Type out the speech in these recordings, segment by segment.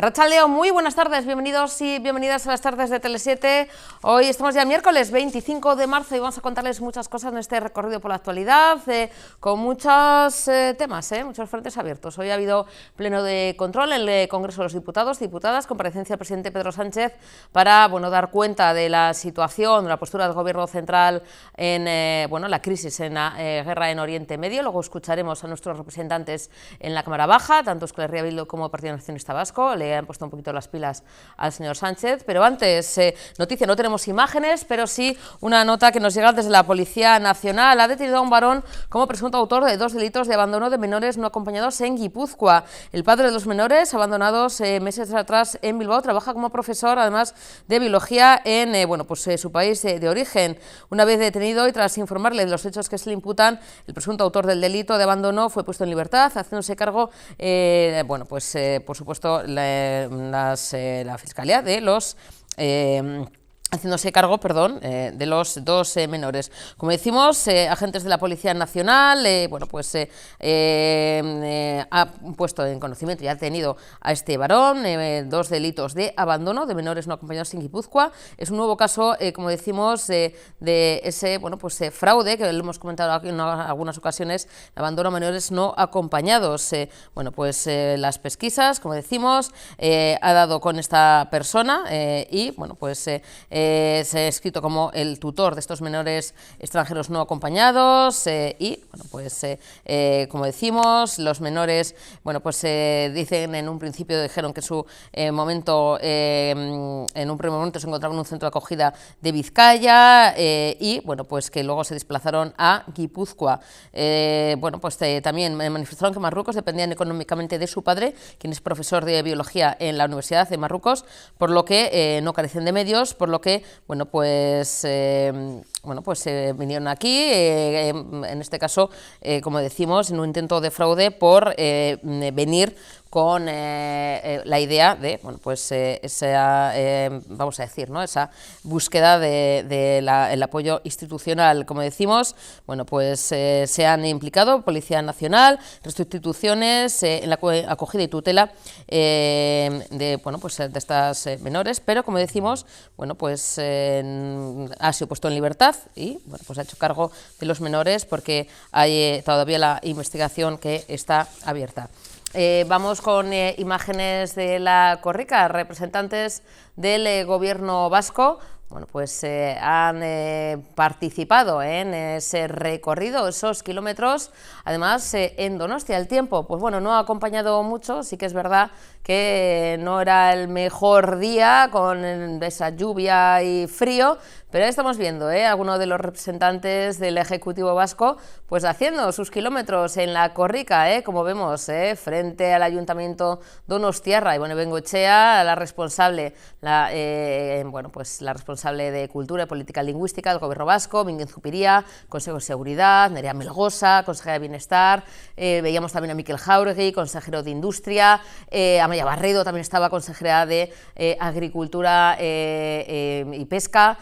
Arratsaldeon, muy buenas tardes, bienvenidos y bienvenidas a las tardes de Tele7. Hoy estamos ya miércoles 25 de marzo y vamos a contarles muchas cosas en este recorrido por la actualidad, con muchos temas, muchos frentes abiertos. Hoy ha habido pleno de control en el Congreso de los Diputados, diputadas, comparecencia del presidente Pedro Sánchez para dar cuenta de la situación, de la postura del Gobierno central en la crisis, en la guerra en Oriente Medio. Luego escucharemos a nuestros representantes en la Cámara Baja, tanto Euskal Herria Bildu como Partido Nacionalista Vasco. Le han puesto un poquito las pilas al señor Sánchez, pero antes, noticia, no tenemos imágenes, pero sí una nota que nos llega desde la Policía Nacional. Ha detenido a un varón como presunto autor de 2 delitos de abandono de menores no acompañados en Guipúzcoa. El padre de los menores abandonados meses atrás en Bilbao trabaja como profesor, además de biología, en su país de origen. Una vez detenido y tras informarle de los hechos que se le imputan, el presunto autor del delito de abandono fue puesto en libertad, haciéndose cargo, por supuesto, la Fiscalía de los... de los 2 menores. Como decimos, agentes de la Policía Nacional ha puesto en conocimiento y ha detenido a este varón, 2 delitos de abandono de menores no acompañados en Guipúzcoa. Es un nuevo caso, como decimos, de ese fraude que lo hemos comentado aquí en algunas ocasiones, abandono a menores no acompañados. Las pesquisas, como decimos, ha dado con esta persona se ha escrito como el tutor de estos menores extranjeros no acompañados como decimos, los menores, dijeron en un principio que en su momento, en un primer momento se encontraban en un centro de acogida de Vizcaya que luego se desplazaron a Guipúzcoa. También manifestaron que Marruecos dependían económicamente de su padre, quien es profesor de biología en la Universidad de Marruecos, por lo que no carecen de medios, por lo que vinieron aquí, en este caso, como decimos, en un intento de fraude por venir con la idea de esa búsqueda del apoyo institucional. Como decimos, se han implicado Policía Nacional, resto de instituciones en la acogida y tutela de estas menores, pero como decimos, ha sido puesto en libertad y ha hecho cargo de los menores porque hay todavía la investigación que está abierta. Vamos con imágenes de la Korrika. Representantes del gobierno vasco han participado en ese recorrido, esos kilómetros, además en Donostia. El tiempo, no ha acompañado mucho, sí que es verdad que no era el mejor día con esa lluvia y frío, pero estamos viendo algunos de los representantes del Ejecutivo vasco haciendo sus kilómetros en la Korrika, como vemos, frente al Ayuntamiento donostiarra. Y Bengoechea, la responsable, la responsable de Cultura y Política Lingüística del Gobierno vasco, Bingen Zupiria, Consejo de Seguridad, Nerea Melgosa, consejera de Bienestar, veíamos también a Mikel Jauregui, consejero de Industria, Amaia Barredo también estaba, consejera de Agricultura y Pesca.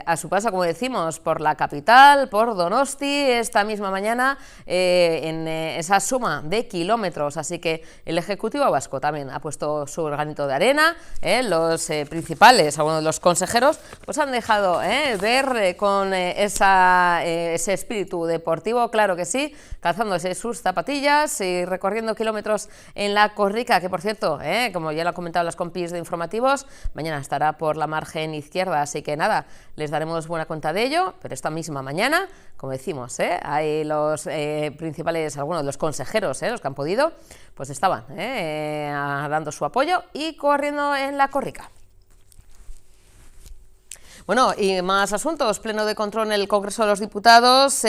A su paso, como decimos, por la capital, por Donosti, esta misma mañana, en esa suma de kilómetros. Así que el Ejecutivo vasco también ha puesto su granito de arena. Los principales, algunos de los consejeros, han dejado ver con ese espíritu deportivo, claro que sí, calzándose sus zapatillas y recorriendo kilómetros en la Korrika, que por cierto, como ya lo han comentado las compis de informativos, mañana estará por la margen izquierda, así que nada, les daremos buena cuenta de ello, pero esta misma mañana, como decimos, hay los principales, algunos de los consejeros, los que han podido, estaban dando su apoyo y corriendo en la Korrika. Y más asuntos, pleno de control en el Congreso de los Diputados.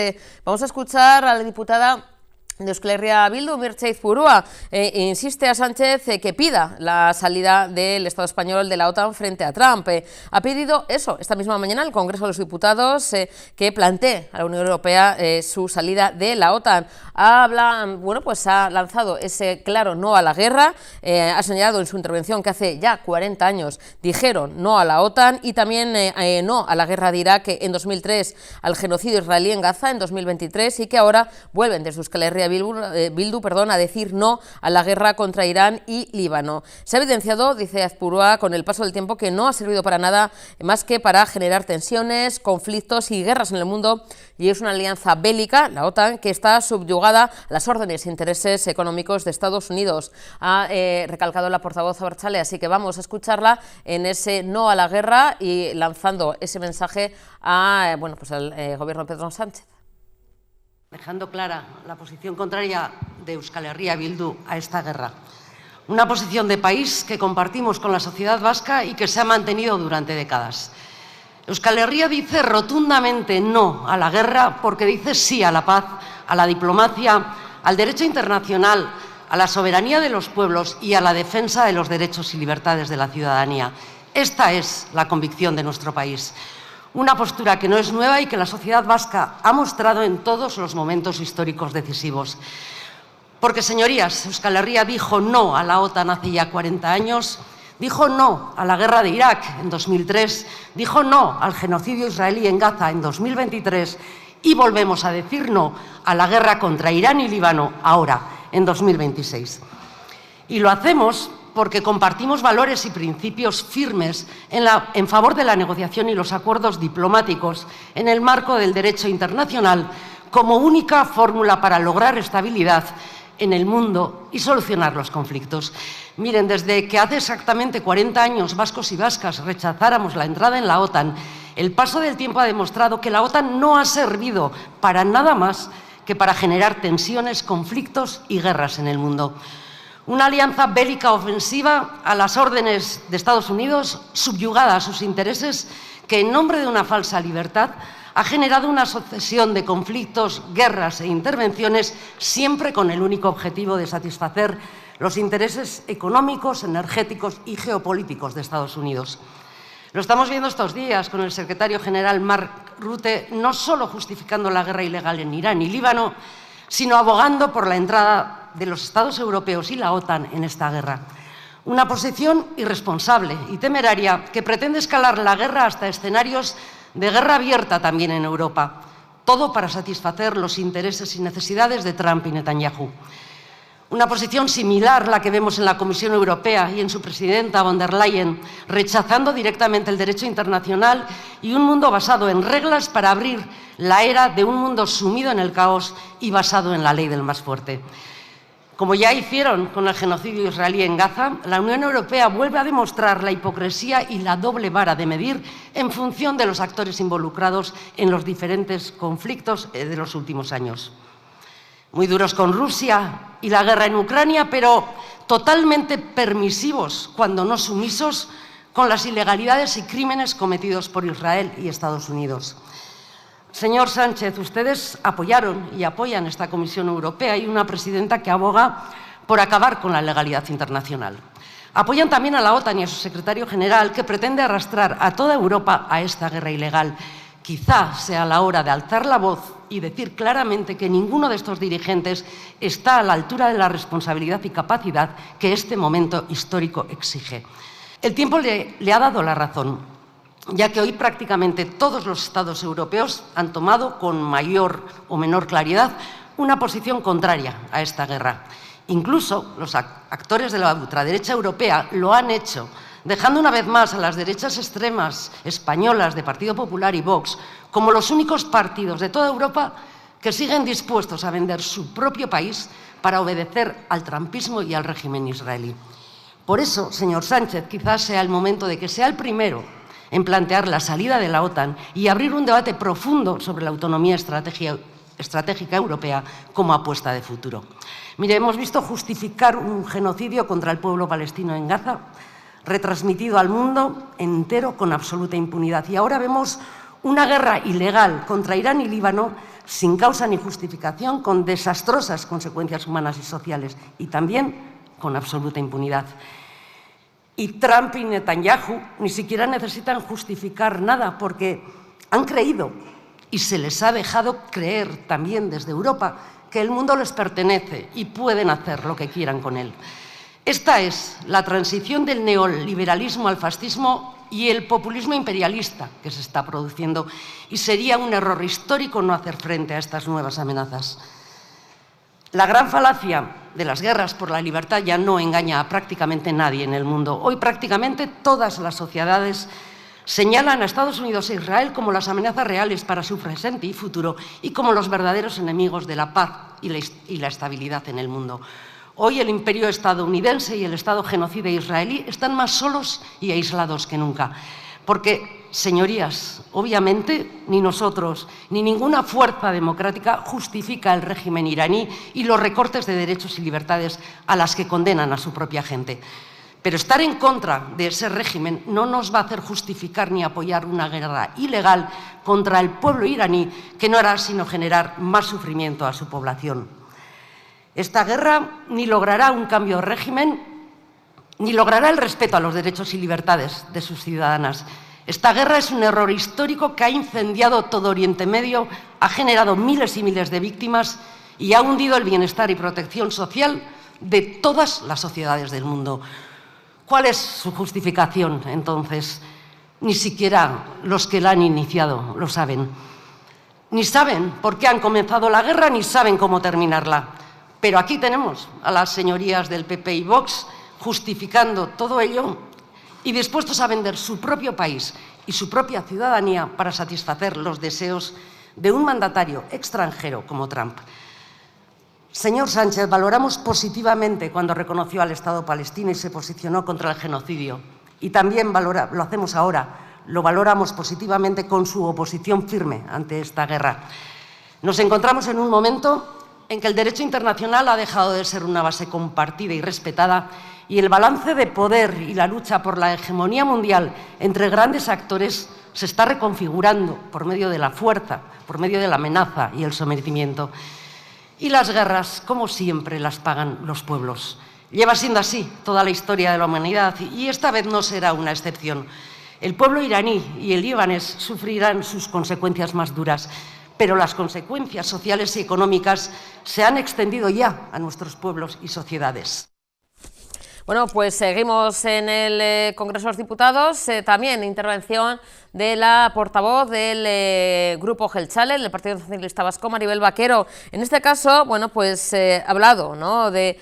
Vamos a escuchar a la diputada de Euskal Herria Bildu, Merche Izpurua, insiste a Sánchez que pida la salida del Estado español de la OTAN frente a Trump. Ha pedido eso esta misma mañana el Congreso de los Diputados, que plantee a la Unión Europea su salida de la OTAN. Ha lanzado ese claro no a la guerra, ha señalado en su intervención que hace ya 40 años dijeron no a la OTAN y también no a la guerra de Irak en 2003, al genocidio israelí en Gaza en 2023 y que ahora vuelven desde Euskal Herria Herria Bildu, a decir no a la guerra contra Irán y Líbano. Se ha evidenciado, dice Azpurua, con el paso del tiempo que no ha servido para nada más que para generar tensiones, conflictos y guerras en el mundo, y es una alianza bélica, la OTAN, que está subyugada a las órdenes e intereses económicos de Estados Unidos. Ha recalcado la portavoz abertzale, así que vamos a escucharla en ese no a la guerra y lanzando ese mensaje a, al gobierno de Pedro Sánchez. Dejando clara la posición contraria de Euskal Herria Bildu a esta guerra. Una posición de país que compartimos con la sociedad vasca y que se ha mantenido durante décadas. Euskal Herria dice rotundamente no a la guerra porque dice sí a la paz, a la diplomacia, al derecho internacional, a la soberanía de los pueblos y a la defensa de los derechos y libertades de la ciudadanía. Esta es la convicción de nuestro país. Una postura que no es nueva y que la sociedad vasca ha mostrado en todos los momentos históricos decisivos. Porque, señorías, Euskal Herria dijo no a la OTAN hace ya 40 años, dijo no a la guerra de Irak en 2003, dijo no al genocidio israelí en Gaza en 2023 y volvemos a decir no a la guerra contra Irán y Líbano ahora, en 2026. Y lo hacemos porque compartimos valores y principios firmes en favor de la negociación y los acuerdos diplomáticos en el marco del derecho internacional como única fórmula para lograr estabilidad en el mundo y solucionar los conflictos. Miren, desde que hace exactamente 40 años vascos y vascas rechazáramos la entrada en la OTAN, el paso del tiempo ha demostrado que la OTAN no ha servido para nada más que para generar tensiones, conflictos y guerras en el mundo. Una alianza bélica ofensiva a las órdenes de Estados Unidos, subyugada a sus intereses, que en nombre de una falsa libertad ha generado una sucesión de conflictos, guerras e intervenciones, siempre con el único objetivo de satisfacer los intereses económicos, energéticos y geopolíticos de Estados Unidos. Lo estamos viendo estos días con el secretario general Mark Rutte, no solo justificando la guerra ilegal en Irán y Líbano, sino abogando por la entrada de los Estados europeos y la OTAN en esta guerra. Una posición irresponsable y temeraria que pretende escalar la guerra hasta escenarios de guerra abierta también en Europa, todo para satisfacer los intereses y necesidades de Trump y Netanyahu. Una posición similar a la que vemos en la Comisión Europea y en su presidenta von der Leyen, rechazando directamente el derecho internacional y un mundo basado en reglas para abrir la era de un mundo sumido en el caos y basado en la ley del más fuerte. Como ya hicieron con el genocidio israelí en Gaza, la Unión Europea vuelve a demostrar la hipocresía y la doble vara de medir en función de los actores involucrados en los diferentes conflictos de los últimos años. Muy duros con Rusia y la guerra en Ucrania, pero totalmente permisivos, cuando no sumisos, con las ilegalidades y crímenes cometidos por Israel y Estados Unidos. Señor Sánchez, ustedes apoyaron y apoyan esta Comisión Europea y una presidenta que aboga por acabar con la legalidad internacional. Apoyan también a la OTAN y a su secretario general, que pretende arrastrar a toda Europa a esta guerra ilegal. Quizá sea la hora de alzar la voz y decir claramente que ninguno de estos dirigentes está a la altura de la responsabilidad y capacidad que este momento histórico exige. El tiempo le ha dado la razón, ya que hoy prácticamente todos los Estados europeos han tomado, con mayor o menor claridad, una posición contraria a esta guerra. Incluso los actores de la ultraderecha europea lo han hecho, dejando una vez más a las derechas extremas españolas de Partido Popular y Vox como los únicos partidos de toda Europa que siguen dispuestos a vender su propio país para obedecer al trumpismo y al régimen israelí. Por eso, señor Sánchez, quizás sea el momento de que sea el primero en plantear la salida de la OTAN y abrir un debate profundo sobre la autonomía estratégica europea como apuesta de futuro. Mire, hemos visto justificar un genocidio contra el pueblo palestino en Gaza, retransmitido al mundo entero con absoluta impunidad. Y ahora vemos una guerra ilegal contra Irán y Líbano sin causa ni justificación, con desastrosas consecuencias humanas y sociales y también con absoluta impunidad. Y Trump y Netanyahu ni siquiera necesitan justificar nada porque han creído y se les ha dejado creer también desde Europa que el mundo les pertenece y pueden hacer lo que quieran con él. Esta es la transición del neoliberalismo al fascismo y el populismo imperialista que se está produciendo, y sería un error histórico no hacer frente a estas nuevas amenazas. La gran falacia de las guerras por la libertad ya no engaña a prácticamente nadie en el mundo. Hoy prácticamente todas las sociedades señalan a Estados Unidos e Israel como las amenazas reales para su presente y futuro y como los verdaderos enemigos de la paz y la estabilidad en el mundo. Hoy el imperio estadounidense y el Estado genocida israelí están más solos y aislados que nunca. Porque, señorías, obviamente ni nosotros ni ninguna fuerza democrática justifica el régimen iraní y los recortes de derechos y libertades a las que condenan a su propia gente. Pero estar en contra de ese régimen no nos va a hacer justificar ni apoyar una guerra ilegal contra el pueblo iraní que no hará sino generar más sufrimiento a su población. Esta guerra ni logrará un cambio de régimen, ni logrará el respeto a los derechos y libertades de sus ciudadanas. Esta guerra es un error histórico que ha incendiado todo Oriente Medio, ha generado miles y miles de víctimas y ha hundido el bienestar y protección social de todas las sociedades del mundo. ¿Cuál es su justificación, entonces? Ni siquiera los que la han iniciado lo saben. Ni saben por qué han comenzado la guerra, ni saben cómo terminarla. Pero aquí tenemos a las señorías del PP y Vox justificando todo ello y dispuestos a vender su propio país y su propia ciudadanía para satisfacer los deseos de un mandatario extranjero como Trump. Señor Sánchez, valoramos positivamente cuando reconoció al Estado palestino y se posicionó contra el genocidio. Y también lo hacemos ahora, lo valoramos positivamente con su oposición firme ante esta guerra. Nos encontramos en un momento en que el derecho internacional ha dejado de ser una base compartida y respetada y el balance de poder y la lucha por la hegemonía mundial entre grandes actores se está reconfigurando por medio de la fuerza, por medio de la amenaza y el sometimiento. Y las guerras, como siempre, las pagan los pueblos. Lleva siendo así toda la historia de la humanidad y esta vez no será una excepción. El pueblo iraní y el libanés sufrirán sus consecuencias más duras, pero las consecuencias sociales y económicas se han extendido ya a nuestros pueblos y sociedades. Bueno, pues seguimos en el Congreso de los Diputados, también intervención de la portavoz del Grupo Jeltzale, del Partido Socialista Vasco, Maribel Vaquero. En este caso, bueno, pues ha hablado, ¿no?, de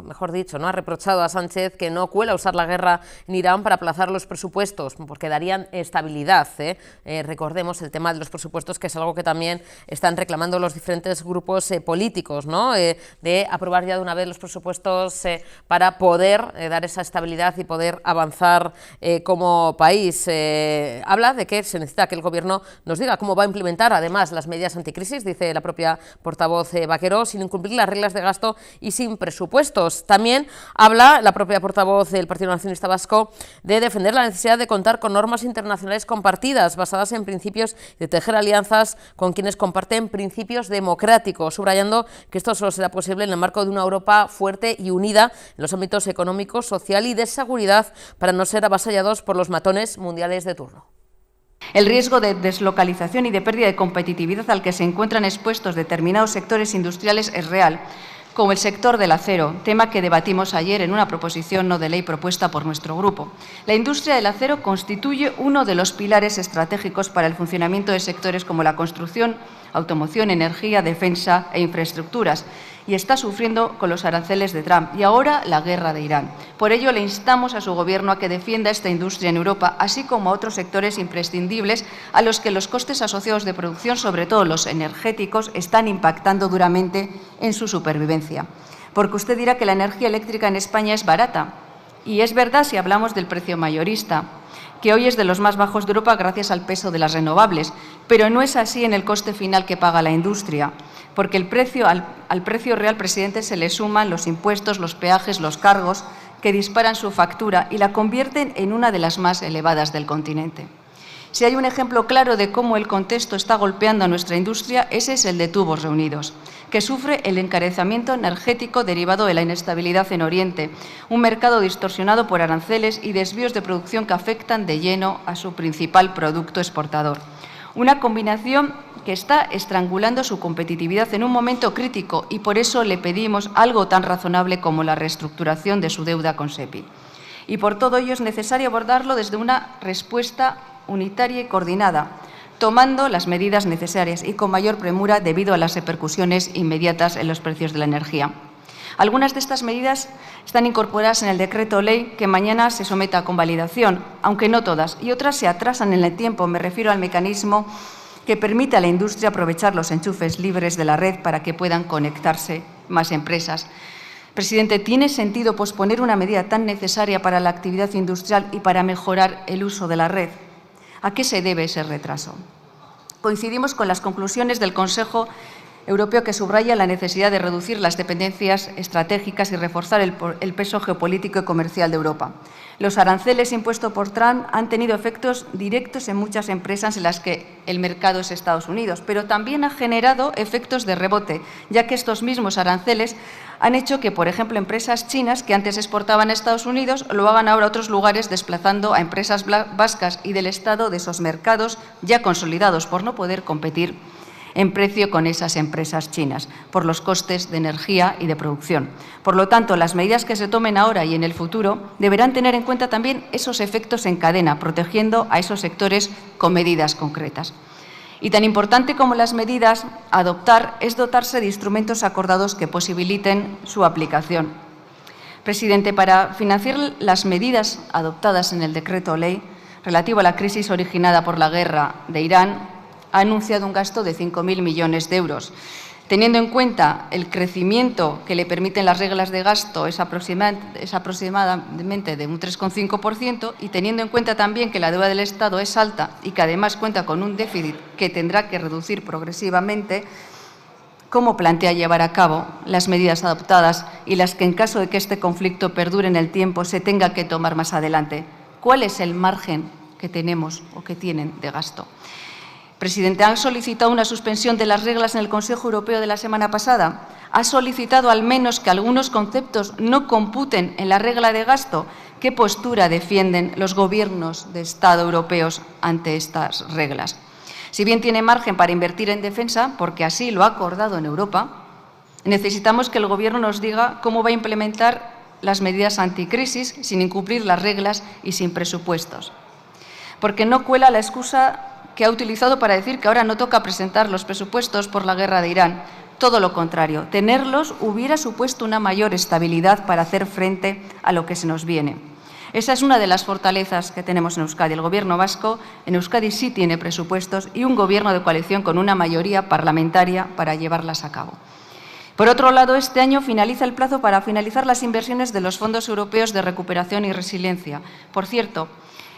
mejor dicho, ¿no?, ha reprochado a Sánchez que no cuela usar la guerra en Irán para aplazar los presupuestos, porque darían estabilidad. Recordemos el tema de los presupuestos, que es algo que también están reclamando los diferentes grupos políticos, ¿no?, de aprobar ya de una vez los presupuestos para poder dar esa estabilidad y poder avanzar como país. Habla de que se necesita que el Gobierno nos diga cómo va a implementar además las medidas anticrisis, dice la propia portavoz Vaquero, sin incumplir las reglas de gasto y sin presupuestos. También habla la propia portavoz del Partido Nacionalista Vasco de defender la necesidad de contar con normas internacionales compartidas, basadas en principios, de tejer alianzas con quienes comparten principios democráticos, subrayando que esto solo será posible en el marco de una Europa fuerte y unida en los ámbitos económico, social y de seguridad para no ser avasallados por los matones mundiales de turno. El riesgo de deslocalización y de pérdida de competitividad al que se encuentran expuestos determinados sectores industriales es real, como el sector del acero, tema que debatimos ayer en una proposición no de ley propuesta por nuestro grupo. La industria del acero constituye uno de los pilares estratégicos para el funcionamiento de sectores como la construcción, automoción, energía, defensa e infraestructuras, y está sufriendo con los aranceles de Trump y ahora la guerra de Irán. Por ello, le instamos a su Gobierno a que defienda esta industria en Europa, así como a otros sectores imprescindibles a los que los costes asociados de producción, sobre todo los energéticos, están impactando duramente en su supervivencia. Porque usted dirá que la energía eléctrica en España es barata, y es verdad si hablamos del precio mayorista, que hoy es de los más bajos de Europa gracias al peso de las renovables, pero no es así en el coste final que paga la industria, porque al precio real, presidente, se le suman los impuestos, los peajes, los cargos que disparan su factura y la convierten en una de las más elevadas del continente. Si hay un ejemplo claro de cómo el contexto está golpeando a nuestra industria, ese es el de Tubos Reunidos, que sufre el encarecimiento energético derivado de la inestabilidad en Oriente, un mercado distorsionado por aranceles y desvíos de producción que afectan de lleno a su principal producto exportador. Una combinación que está estrangulando su competitividad en un momento crítico y por eso le pedimos algo tan razonable como la reestructuración de su deuda con SEPI. Y por todo ello es necesario abordarlo desde una respuesta unitaria y coordinada, tomando las medidas necesarias y con mayor premura debido a las repercusiones inmediatas en los precios de la energía. Algunas de estas medidas están incorporadas en el decreto ley que mañana se someta a convalidación, aunque no todas, y otras se atrasan en el tiempo. Me refiero al mecanismo que permite a la industria aprovechar los enchufes libres de la red para que puedan conectarse más empresas. Presidente, ¿tiene sentido posponer una medida tan necesaria para la actividad industrial y para mejorar el uso de la red? ¿A qué se debe ese retraso? Coincidimos con las conclusiones del Consejo Europeo, que subraya la necesidad de reducir las dependencias estratégicas y reforzar el peso geopolítico y comercial de Europa. Los aranceles impuestos por Trump han tenido efectos directos en muchas empresas en las que el mercado es Estados Unidos, pero también ha generado efectos de rebote, ya que estos mismos aranceles han hecho que, por ejemplo, empresas chinas que antes exportaban a Estados Unidos lo hagan ahora a otros lugares, desplazando a empresas vascas y del Estado de esos mercados ya consolidados por no poder competir en precio con esas empresas chinas, por los costes de energía y de producción. Por lo tanto, las medidas que se tomen ahora y en el futuro deberán tener en cuenta también esos efectos en cadena, protegiendo a esos sectores con medidas concretas. Y tan importante como las medidas a adoptar es dotarse de instrumentos acordados que posibiliten su aplicación. Presidente, para financiar las medidas adoptadas en el decreto ley relativo a la crisis originada por la guerra de Irán, ha anunciado un gasto de 5.000 millones de euros. Teniendo en cuenta el crecimiento que le permiten las reglas de gasto, es aproximadamente de un 3,5%, y teniendo en cuenta también que la deuda del Estado es alta y que además cuenta con un déficit que tendrá que reducir progresivamente, ¿cómo plantea llevar a cabo las medidas adoptadas y las que, en caso de que este conflicto perdure en el tiempo, se tenga que tomar más adelante? ¿Cuál es el margen que tenemos o que tienen de gasto? Presidente, ¿ha solicitado una suspensión de las reglas en el Consejo Europeo de la semana pasada? ¿Ha solicitado al menos que algunos conceptos no computen en la regla de gasto? ¿Qué postura defienden los gobiernos de Estado europeos ante estas reglas? Si bien tiene margen para invertir en defensa, porque así lo ha acordado en Europa, necesitamos que el Gobierno nos diga cómo va a implementar las medidas anticrisis sin incumplir las reglas y sin presupuestos. Porque no cuela la excusa que ha utilizado para decir que ahora no toca presentar los presupuestos por la guerra de Irán. Todo lo contrario, tenerlos hubiera supuesto una mayor estabilidad para hacer frente a lo que se nos viene. Esa es una de las fortalezas que tenemos en Euskadi. El Gobierno vasco en Euskadi sí tiene presupuestos y un Gobierno de coalición con una mayoría parlamentaria para llevarlas a cabo. Por otro lado, este año finaliza el plazo para finalizar las inversiones de los fondos europeos de recuperación y resiliencia. Por cierto,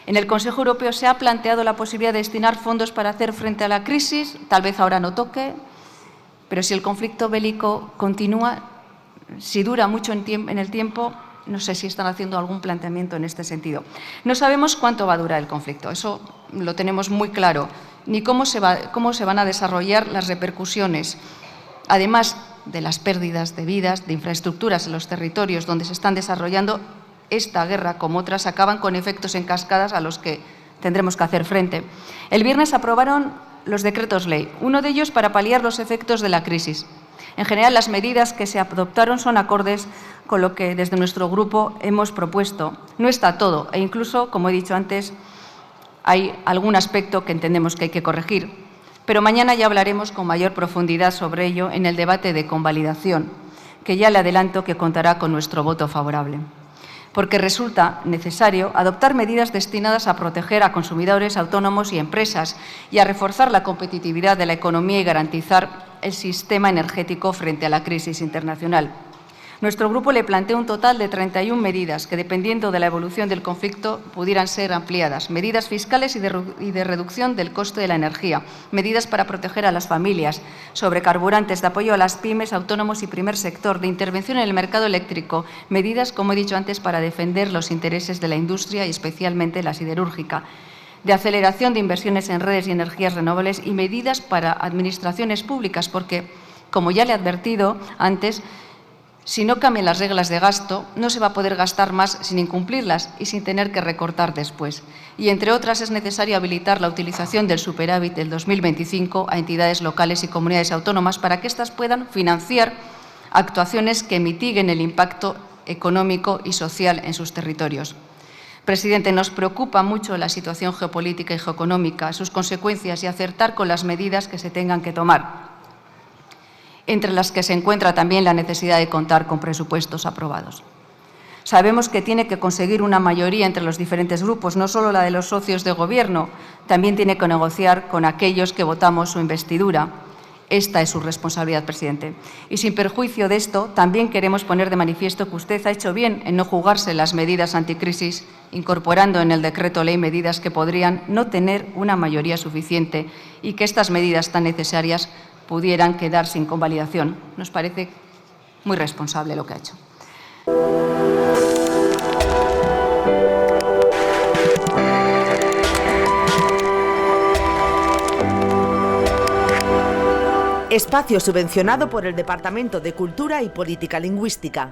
en el Consejo Europeo se ha planteado la posibilidad de destinar fondos para hacer frente a la crisis. Tal vez ahora no toque, pero si el conflicto bélico continúa, si dura mucho en el tiempo, no sé si están haciendo algún planteamiento en este sentido. No sabemos cuánto va a durar el conflicto, eso lo tenemos muy claro, ni cómo se van a desarrollar las repercusiones, además de las pérdidas de vidas, de infraestructuras en los territorios donde se están desarrollando. Esta guerra, como otras, acaban con efectos en cascadas a los que tendremos que hacer frente. El viernes aprobaron los decretos ley, uno de ellos para paliar los efectos de la crisis. En general, las medidas que se adoptaron son acordes con lo que desde nuestro grupo hemos propuesto. No está todo e incluso, como he dicho antes, hay algún aspecto que entendemos que hay que corregir. Pero mañana ya hablaremos con mayor profundidad sobre ello en el debate de convalidación, que ya le adelanto que contará con nuestro voto favorable. Porque resulta necesario adoptar medidas destinadas a proteger a consumidores, autónomos y empresas y a reforzar la competitividad de la economía y garantizar el sistema energético frente a la crisis internacional. Nuestro grupo le plantea un total de 31 medidas que, dependiendo de la evolución del conflicto, pudieran ser ampliadas. Medidas fiscales y de reducción del coste de la energía, medidas para proteger a las familias, sobre carburantes, de apoyo a las pymes, autónomos y primer sector, de intervención en el mercado eléctrico, medidas, como he dicho antes, para defender los intereses de la industria y especialmente la siderúrgica, de aceleración de inversiones en redes y energías renovables y medidas para administraciones públicas, porque, como ya le he advertido antes, si no cambian las reglas de gasto, no se va a poder gastar más sin incumplirlas y sin tener que recortar después. Y, entre otras, es necesario habilitar la utilización del superávit del 2025 a entidades locales y comunidades autónomas para que éstas puedan financiar actuaciones que mitiguen el impacto económico y social en sus territorios. Presidente, nos preocupa mucho la situación geopolítica y geoeconómica, sus consecuencias y acertar con las medidas que se tengan que tomar, entre las que se encuentra también la necesidad de contar con presupuestos aprobados. Sabemos que tiene que conseguir una mayoría entre los diferentes grupos, no solo la de los socios de Gobierno, también tiene que negociar con aquellos que votamos su investidura. Esta es su responsabilidad, presidente. Y sin perjuicio de esto, también queremos poner de manifiesto que usted ha hecho bien en no jugarse las medidas anticrisis, incorporando en el decreto ley medidas que podrían no tener una mayoría suficiente y que estas medidas tan necesarias pudieran quedar sin convalidación. Nos parece muy responsable lo que ha hecho. Espacio subvencionado por el Departamento de Cultura y Política Lingüística.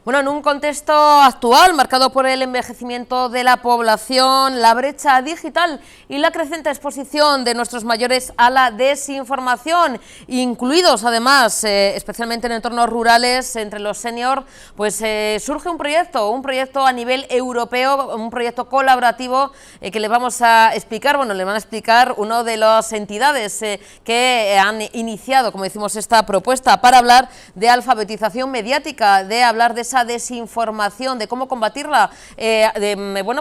Bueno, en un contexto actual marcado por el envejecimiento de la población, la brecha digital y la creciente exposición de nuestros mayores a la desinformación, incluidos además, especialmente en entornos rurales, entre los senior, pues surge un proyecto a nivel europeo, un proyecto colaborativo que le vamos a explicar, le van a explicar una de las entidades que han iniciado, como decimos, esta propuesta para hablar de alfabetización mediática, de hablar de esa desinformación, de cómo combatirla,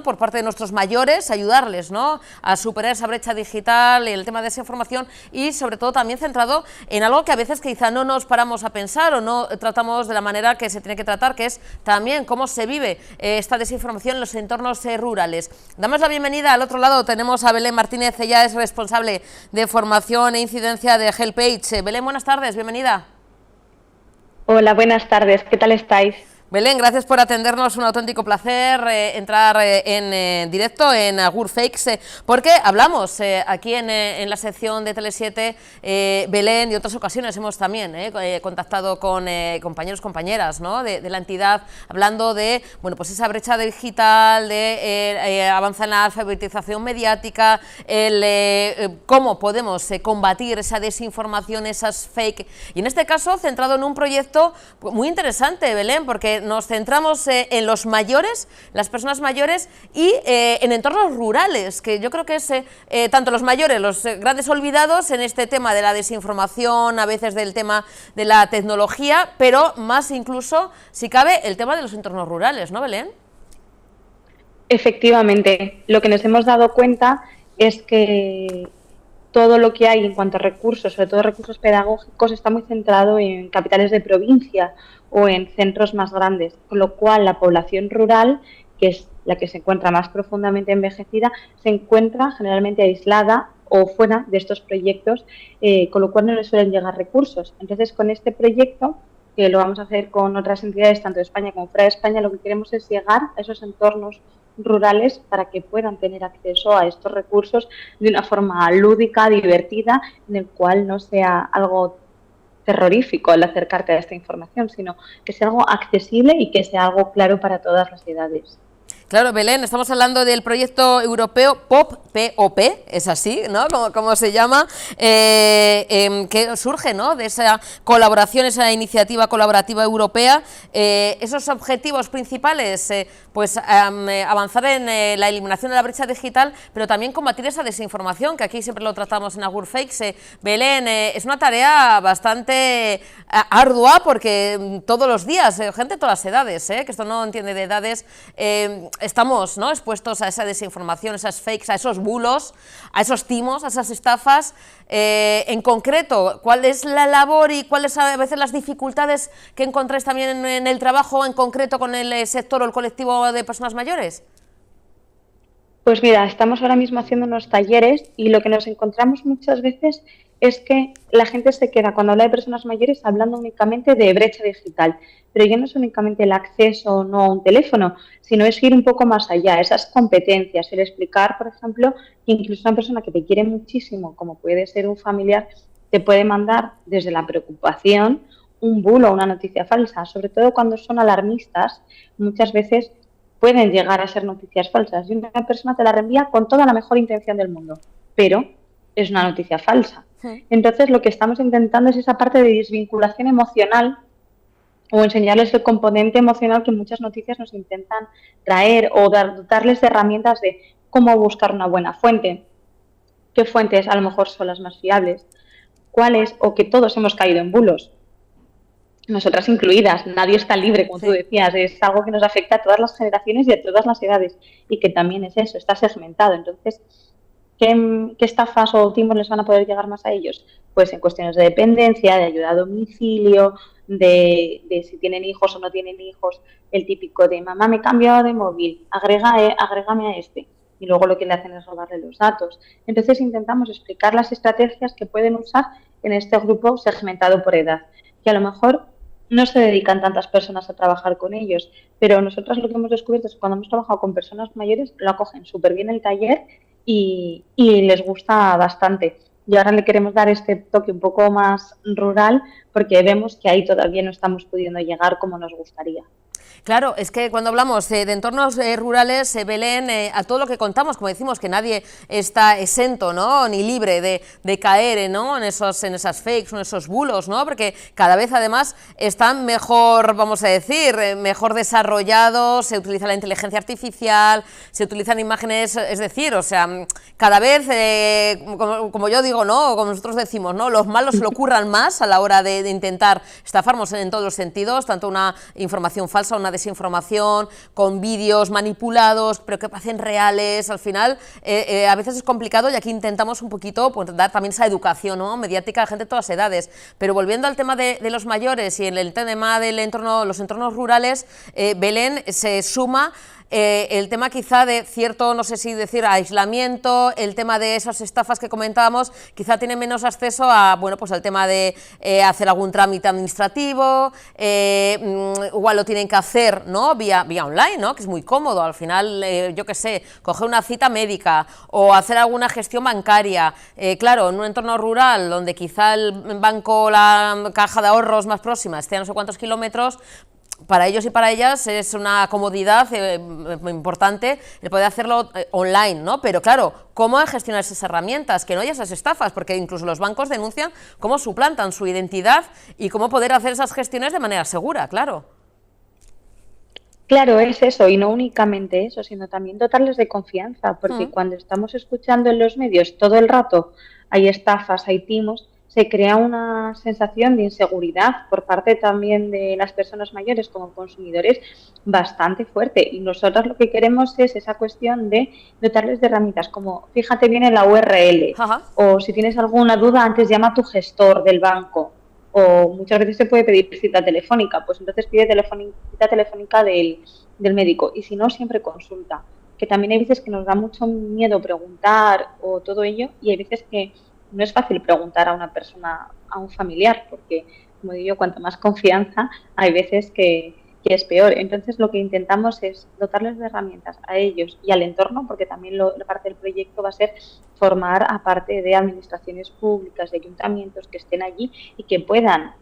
por parte de nuestros mayores, ayudarles, ¿no?, a superar esa brecha digital, el tema de desinformación y sobre todo también centrado en algo que a veces quizá no nos paramos a pensar o no tratamos de la manera que se tiene que tratar, que es también cómo se vive esta desinformación en los entornos rurales. Damos la bienvenida. Al otro lado tenemos a Belén Martínez, ella es responsable de formación e incidencia de HelpAge. Belén, buenas tardes, bienvenida. Hola, buenas tardes, ¿qué tal estáis? Belén, gracias por atendernos, un auténtico placer entrar en directo en Agur Fakes, porque hablamos aquí en la sección de Tele7, Belén, y otras ocasiones hemos también contactado con compañeros, compañeras, ¿no?, de la entidad, hablando de esa brecha digital, de avanzar en la alfabetización mediática, cómo podemos combatir esa desinformación, esas fake, y en este caso centrado en un proyecto muy interesante, Belén, porque nos centramos en los mayores, las personas mayores y en entornos rurales, que yo creo que es tanto los mayores, los grandes olvidados en este tema de la desinformación, a veces del tema de la tecnología, pero más incluso, si cabe, el tema de los entornos rurales, ¿no, Belén? Efectivamente, lo que nos hemos dado cuenta es que todo lo que hay en cuanto a recursos, sobre todo recursos pedagógicos, está muy centrado en capitales de provincia o en centros más grandes, con lo cual la población rural, que es la que se encuentra más profundamente envejecida, se encuentra generalmente aislada o fuera de estos proyectos, con lo cual no les suelen llegar recursos. Entonces, con este proyecto, que lo vamos a hacer con otras entidades, tanto de España como fuera de España, lo que queremos es llegar a esos entornos rurales para que puedan tener acceso a estos recursos de una forma lúdica, divertida, en el cual no sea algo terrorífico al acercarte a esta información, sino que sea algo accesible y que sea algo claro para todas las edades. Claro, Belén, estamos hablando del proyecto europeo POP, P-O-P, es así, ¿no?, como se llama, que surge, ¿no?, de esa colaboración, esa iniciativa colaborativa europea. Esos objetivos principales, avanzar en la eliminación de la brecha digital, pero también combatir esa desinformación, que aquí siempre lo tratamos en Agur Fakes. Belén, es una tarea bastante ardua, porque todos los días, gente de todas las edades, que esto no entiende de edades, estamos, ¿no?, expuestos a esa desinformación, a esas fakes, a esos bulos, a esos timos, a esas estafas. En concreto, ¿cuál es la labor y cuáles a veces las dificultades que encontráis también en el trabajo, en concreto con el sector o el colectivo de personas mayores? Pues mira, estamos ahora mismo haciendo unos talleres y lo que nos encontramos muchas veces es que la gente se queda, cuando habla de personas mayores, hablando únicamente de brecha digital, pero ya no es únicamente el acceso o no a un teléfono, sino es ir un poco más allá, esas competencias, el explicar, por ejemplo, que incluso una persona que te quiere muchísimo, como puede ser un familiar, te puede mandar desde la preocupación un bulo, una noticia falsa, sobre todo cuando son alarmistas, muchas veces pueden llegar a ser noticias falsas y una persona te la reenvía con toda la mejor intención del mundo, pero es una noticia falsa. Entonces, lo que estamos intentando es esa parte de desvinculación emocional o enseñarles el componente emocional que muchas noticias nos intentan traer, o dotarles de herramientas de cómo buscar una buena fuente, qué fuentes a lo mejor son las más fiables, cuáles, o que todos hemos caído en bulos, nosotras incluidas, nadie está libre, como tú decías, es algo que nos afecta a todas las generaciones y a todas las edades, y que también es eso, está segmentado. Entonces, ¿qué estafas o timos les van a poder llegar más a ellos? Pues en cuestiones de dependencia, de ayuda a domicilio, de si tienen hijos o no tienen hijos, el típico de mamá me he cambiado de móvil, agrégame a este. Y luego lo que le hacen es robarle los datos. Entonces intentamos explicar las estrategias que pueden usar en este grupo segmentado por edad, que a lo mejor no se dedican tantas personas a trabajar con ellos, pero nosotras lo que hemos descubierto es que cuando hemos trabajado con personas mayores lo acogen súper bien el taller y les gusta bastante. Y ahora le queremos dar este toque un poco más rural porque vemos que ahí todavía no estamos pudiendo llegar como nos gustaría. Claro, es que cuando hablamos de entornos rurales, Belén, a todo lo que contamos, como decimos, que nadie está exento, ¿no?, ni libre de caer, ¿no?, en esas fakes, en esos bulos, ¿no?, porque cada vez además están mejor, vamos a decir, mejor desarrollados, se utiliza la inteligencia artificial, se utilizan imágenes, es decir, o sea, cada vez, como yo digo, ¿no?, como nosotros decimos, ¿no?, los malos se lo curran más a la hora de intentar estafarnos en todos los sentidos, tanto una información falsa, una desinformación, con vídeos manipulados, pero que parecen reales. Al final, a veces es complicado y aquí intentamos un poquito pues, dar también esa educación, ¿no?, mediática a gente de todas edades. Pero volviendo al tema de los mayores y en el tema del entorno, los entornos rurales, Belén se suma el tema quizá de cierto, no sé si decir, aislamiento, el tema de esas estafas que comentábamos, quizá tiene menos acceso a, bueno, pues al tema de hacer algún trámite administrativo, igual lo tienen que hacer, ¿no?, vía online, ¿no?, que es muy cómodo, al final, yo qué sé, coger una cita médica o hacer alguna gestión bancaria. Claro, en un entorno rural donde quizá el banco, la caja de ahorros más próxima esté a no sé cuántos kilómetros, para ellos y para ellas es una comodidad muy importante el poder hacerlo online, ¿no? Pero claro, ¿cómo gestionar esas herramientas? Que no haya esas estafas, porque incluso los bancos denuncian cómo suplantan su identidad y cómo poder hacer esas gestiones de manera segura, claro. Claro, es eso, y no únicamente eso, sino también dotarles de confianza, porque cuando estamos escuchando en los medios todo el rato hay estafas, hay timos, se crea una sensación de inseguridad por parte también de las personas mayores como consumidores bastante fuerte. Y nosotros lo que queremos es esa cuestión de dotarles de herramientas como fíjate bien en la URL, o si tienes alguna duda antes llama a tu gestor del banco, o muchas veces se puede pedir cita telefónica, pues entonces pide cita telefónica del médico, y si no, siempre consulta. Que también hay veces que nos da mucho miedo preguntar o todo ello, y hay veces que no es fácil preguntar a una persona, a un familiar, porque, como digo yo, cuanto más confianza, hay veces que es peor. Entonces, lo que intentamos es dotarles de herramientas a ellos y al entorno, porque también la parte del proyecto va a ser formar a parte de administraciones públicas, de ayuntamientos que estén allí y que puedan,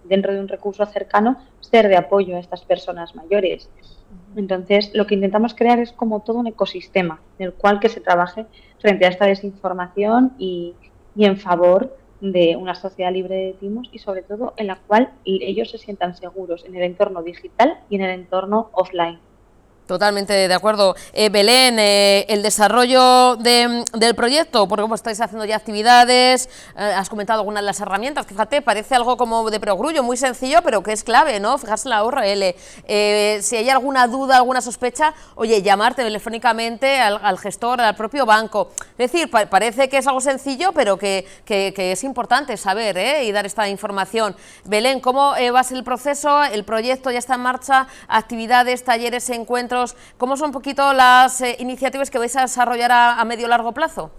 dentro de un recurso cercano, ser de apoyo a estas personas mayores. Entonces, lo que intentamos crear es como todo un ecosistema en el cual que se trabaje frente a esta desinformación y en favor de una sociedad libre de timos y sobre todo en la cual ellos se sientan seguros en el entorno digital y en el entorno offline. Totalmente de acuerdo. Belén, el desarrollo del proyecto, porque como estáis haciendo ya actividades, has comentado algunas de las herramientas, fíjate, parece algo como de perogrullo, muy sencillo, pero que es clave, ¿no? Fijarse en la URL. Si hay alguna duda, alguna sospecha, oye, llamar telefónicamente al gestor, al propio banco. Es decir, parece que es algo sencillo, pero que es importante saber y dar esta información. Belén, ¿cómo va a ser el proceso? El proyecto ya está en marcha, actividades, talleres, encuentros. ¿Cómo son un poquito las iniciativas que vais a desarrollar a medio o largo plazo?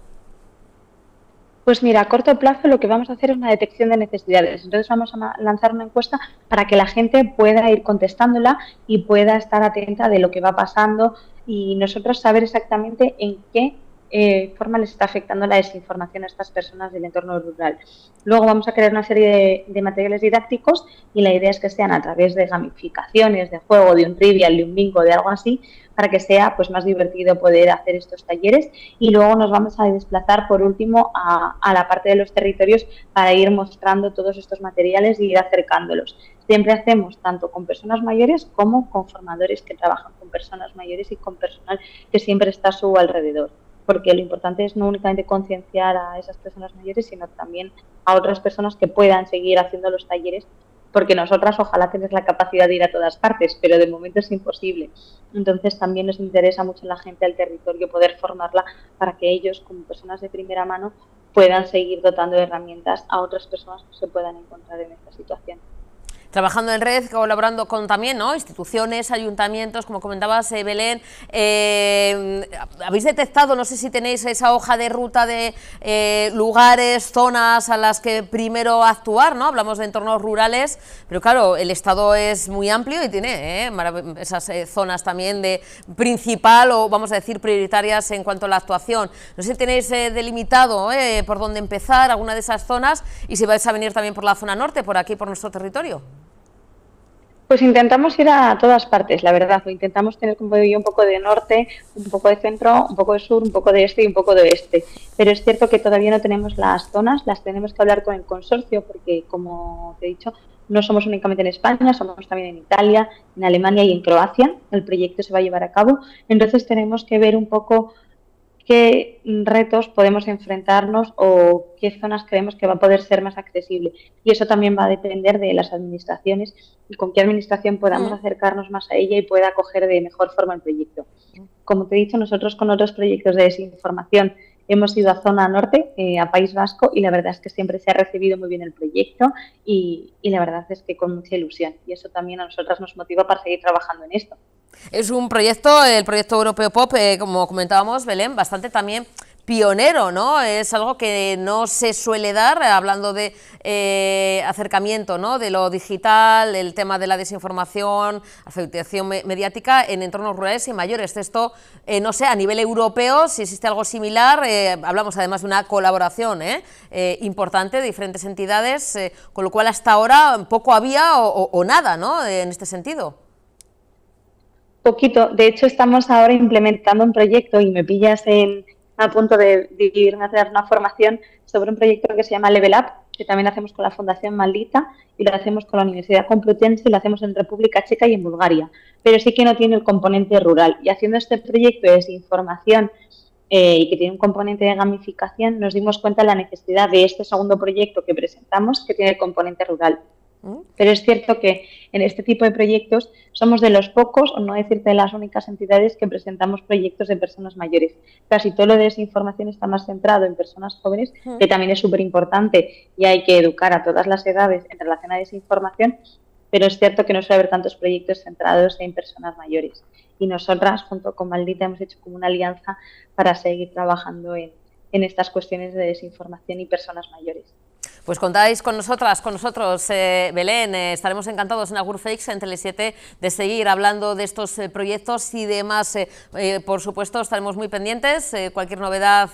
Pues mira, a corto plazo lo que vamos a hacer es una detección de necesidades. Entonces vamos a lanzar una encuesta para que la gente pueda ir contestándola y pueda estar atenta de lo que va pasando y nosotros saber exactamente en qué forma les está afectando la desinformación a estas personas del entorno rural. Luego vamos a crear una serie de materiales didácticos y la idea es que sean a través de gamificaciones, de juego, de un trivial, de un bingo, de algo así, para que sea pues más divertido poder hacer estos talleres y luego nos vamos a desplazar por último a la parte de los territorios para ir mostrando todos estos materiales y ir acercándolos. siempre hacemos tanto con personas mayores como con formadores que trabajan con personas mayores y con personal que siempre está a su alrededor. Porque lo importante es no únicamente concienciar a esas personas mayores, sino también a otras personas que puedan seguir haciendo los talleres, porque nosotras ojalá tener la capacidad de ir a todas partes, pero de momento es imposible. Entonces también nos interesa mucho la gente del territorio poder formarla para que ellos, como personas de primera mano, puedan seguir dotando de herramientas a otras personas que se puedan encontrar en esta situación. Trabajando en red, colaborando con también, ¿no?, instituciones, ayuntamientos, como comentabas, Belén. ¿Habéis detectado, no sé si tenéis esa hoja de ruta de lugares, zonas a las que primero actuar, ¿no? Hablamos de entornos rurales, pero claro, el Estado es muy amplio y tiene esas zonas también de principal o, vamos a decir, prioritarias en cuanto a la actuación. No sé si tenéis delimitado por dónde empezar, alguna de esas zonas, y si vais a venir también por la zona norte, por aquí, por nuestro territorio. Pues intentamos ir a todas partes, la verdad. O intentamos tener, como digo yo, un poco de norte, un poco de centro, un poco de sur, un poco de este y un poco de oeste. Pero es cierto que todavía no tenemos las zonas, las tenemos que hablar con el consorcio porque, como te he dicho, no somos únicamente en España, somos también en Italia, en Alemania y en Croacia. El proyecto se va a llevar a cabo. Entonces tenemos que ver un poco qué retos podemos enfrentarnos o qué zonas creemos que va a poder ser más accesible. Y eso también va a depender de las administraciones y con qué administración podamos acercarnos más a ella y pueda acoger de mejor forma el proyecto. Como te he dicho, nosotros con otros proyectos de desinformación hemos ido a zona norte, a País Vasco, y la verdad es que siempre se ha recibido muy bien el proyecto y la verdad es que con mucha ilusión. Y eso también a nosotras nos motiva para seguir trabajando en esto. Es un proyecto, el proyecto Europeo Pop, como comentábamos, Belén, bastante también pionero, ¿no? Es algo que no se suele dar, hablando de acercamiento, ¿no?, de lo digital, el tema de la desinformación, alfabetización mediática en entornos rurales y mayores. Esto, no sé, a nivel europeo, si existe algo similar, hablamos además de una colaboración importante de diferentes entidades, con lo cual hasta ahora poco había o nada, ¿no?, en este sentido. Poquito. De hecho, estamos ahora implementando un proyecto y me pillas a punto de irme a hacer una formación sobre un proyecto que se llama Level Up, que también hacemos con la Fundación Maldita y lo hacemos con la Universidad Complutense y lo hacemos en República Checa y en Bulgaria. Pero sí que no tiene el componente rural. Y haciendo este proyecto de desinformación y que tiene un componente de gamificación, nos dimos cuenta de la necesidad de este segundo proyecto que presentamos, que tiene el componente rural. Pero es cierto que en este tipo de proyectos somos de los pocos, o no decirte de las únicas entidades que presentamos proyectos de personas mayores. Casi todo lo de desinformación está más centrado en personas jóvenes, que también es súper importante y hay que educar a todas las edades en relación a desinformación, pero es cierto que no suele haber tantos proyectos centrados en personas mayores. Y nosotras, junto con Maldita, hemos hecho como una alianza para seguir trabajando en estas cuestiones de desinformación y personas mayores. Pues contáis con nosotros, Belén, estaremos encantados en Agurfeix, en Tele7, de seguir hablando de estos proyectos y demás. Por supuesto, estaremos muy pendientes, cualquier novedad,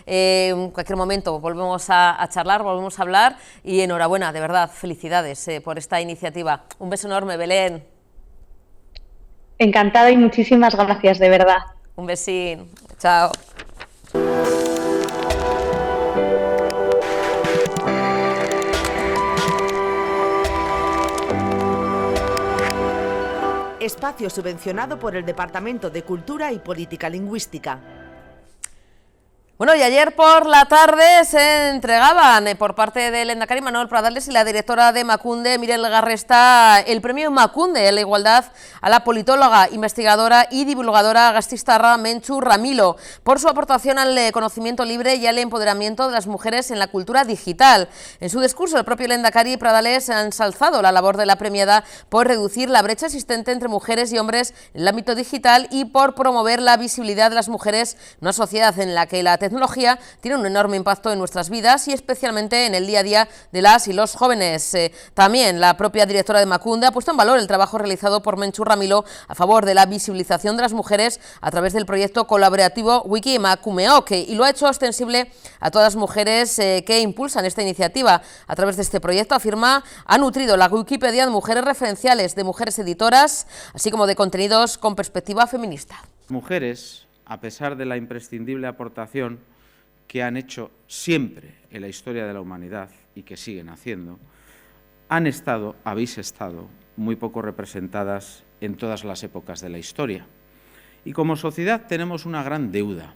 en cualquier momento volvemos a charlar, volvemos a hablar, y enhorabuena, de verdad, felicidades por esta iniciativa. Un beso enorme, Belén. Encantada y muchísimas gracias, de verdad. Un besín, chao. Espacio subvencionado por el Departamento de Cultura y Política Lingüística. Bueno, y ayer por la tarde se entregaban por parte del Lehendakari Manuel Pradales y la directora de Emakunde, Miren Legarreta, el premio Emakunde en la igualdad a la politóloga, investigadora y divulgadora gasteiztarra Mentxu Ramilo por su aportación al conocimiento libre y al empoderamiento de las mujeres en la cultura digital. En su discurso, el propio Lehendakari Pradales ha ensalzado la labor de la premiada por reducir la brecha existente entre mujeres y hombres en el ámbito digital y por promover la visibilidad de las mujeres en una sociedad en la que la tecnología tiene un enorme impacto en nuestras vidas y especialmente en el día a día de las y los jóvenes. También la propia directora de Emakunde ha puesto en valor el trabajo realizado por Mentxu Ramilo a favor de la visibilización de las mujeres a través del proyecto colaborativo Wiki Emakumeok, y lo ha hecho extensible a todas las mujeres que impulsan esta iniciativa. A través de este proyecto, afirma, ha nutrido la Wikipedia de mujeres referenciales, de mujeres editoras, así como de contenidos con perspectiva feminista. Mujeres, a pesar de la imprescindible aportación que han hecho siempre en la historia de la humanidad y que siguen haciendo, habéis estado muy poco representadas en todas las épocas de la historia. Y como sociedad tenemos una gran deuda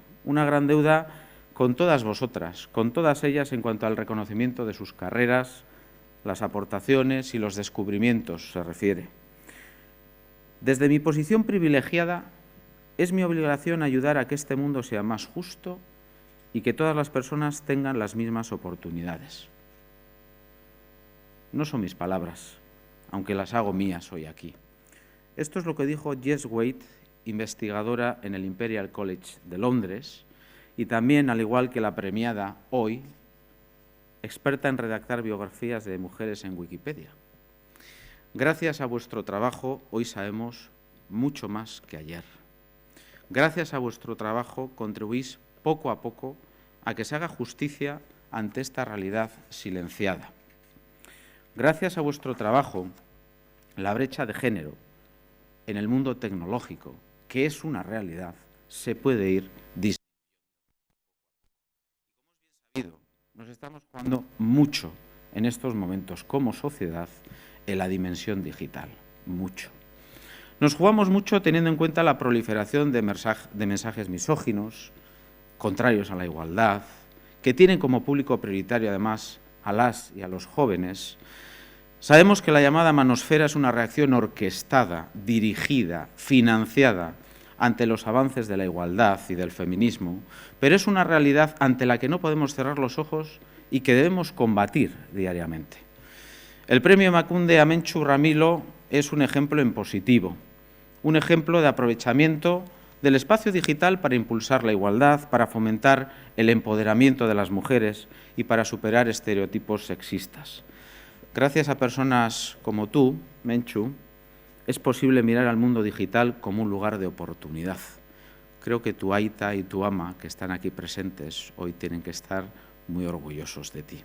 con todas vosotras, con todas ellas en cuanto al reconocimiento de sus carreras, las aportaciones y los descubrimientos se refiere. Desde mi posición privilegiada, es mi obligación ayudar a que este mundo sea más justo y que todas las personas tengan las mismas oportunidades. No son mis palabras, aunque las hago mías hoy aquí. Esto es lo que dijo Jess Wade, investigadora en el Imperial College de Londres, y también, al igual que la premiada hoy, experta en redactar biografías de mujeres en Wikipedia. Gracias a vuestro trabajo, hoy sabemos mucho más que ayer. Gracias a vuestro trabajo, contribuís poco a poco a que se haga justicia ante esta realidad silenciada. Gracias a vuestro trabajo, la brecha de género en el mundo tecnológico, que es una realidad, se puede ir disminuyendo. Como es bien sabido, nos estamos jugando mucho en estos momentos como sociedad en la dimensión digital, mucho. Nos jugamos mucho teniendo en cuenta la proliferación de mensajes misóginos, contrarios a la igualdad, que tienen como público prioritario además a las y a los jóvenes. Sabemos que la llamada manosfera es una reacción orquestada, dirigida, financiada ante los avances de la igualdad y del feminismo, pero es una realidad ante la que no podemos cerrar los ojos y que debemos combatir diariamente. El premio Emakunde a Mentxu Ramilo es un ejemplo en positivo, un ejemplo de aprovechamiento del espacio digital para impulsar la igualdad, para fomentar el empoderamiento de las mujeres y para superar estereotipos sexistas. Gracias a personas como tú, Mentxu, es posible mirar al mundo digital como un lugar de oportunidad. Creo que tu aita y tu ama, que están aquí presentes, hoy tienen que estar muy orgullosos de ti.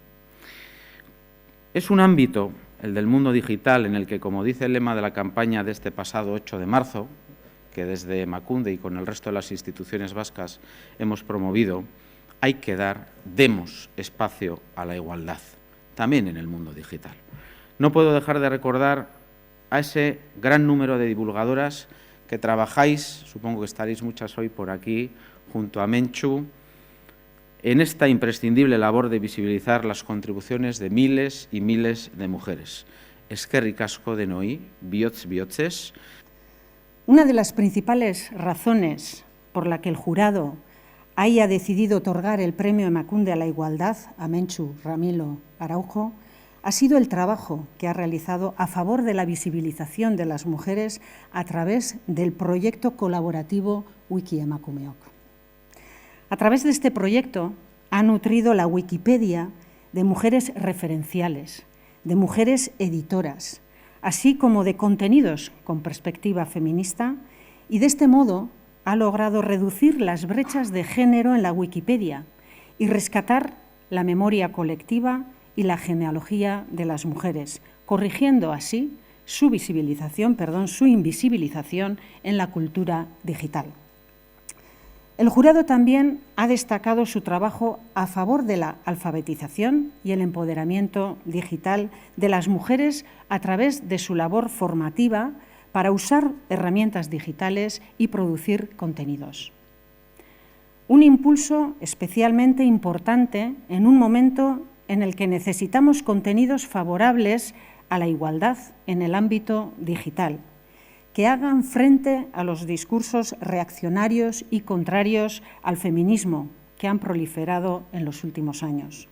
Es un ámbito, el del mundo digital, en el que, como dice el lema de la campaña de este pasado 8 de marzo, que desde Emakunde y con el resto de las instituciones vascas hemos promovido, demos espacio a la igualdad, también en el mundo digital. No puedo dejar de recordar a ese gran número de divulgadoras que trabajáis, supongo que estaréis muchas hoy por aquí, junto a Mentxu, en esta imprescindible labor de visibilizar las contribuciones de miles y miles de mujeres. Eskerrik asko denoi, bihotz bihotzez. Una de las principales razones por la que el jurado haya decidido otorgar el premio Emakunde a la igualdad a Mentxu Ramilo Araujo ha sido el trabajo que ha realizado a favor de la visibilización de las mujeres a través del proyecto colaborativo Wikiemakumeok. A través de este proyecto ha nutrido la Wikipedia de mujeres referenciales, de mujeres editoras, así como de contenidos con perspectiva feminista, y de este modo ha logrado reducir las brechas de género en la Wikipedia y rescatar la memoria colectiva y la genealogía de las mujeres, corrigiendo así su invisibilización en la cultura digital. El jurado también ha destacado su trabajo a favor de la alfabetización y el empoderamiento digital de las mujeres a través de su labor formativa para usar herramientas digitales y producir contenidos. Un impulso especialmente importante en un momento en el que necesitamos contenidos favorables a la igualdad en el ámbito digital, que hagan frente a los discursos reaccionarios y contrarios al feminismo que han proliferado en los últimos años.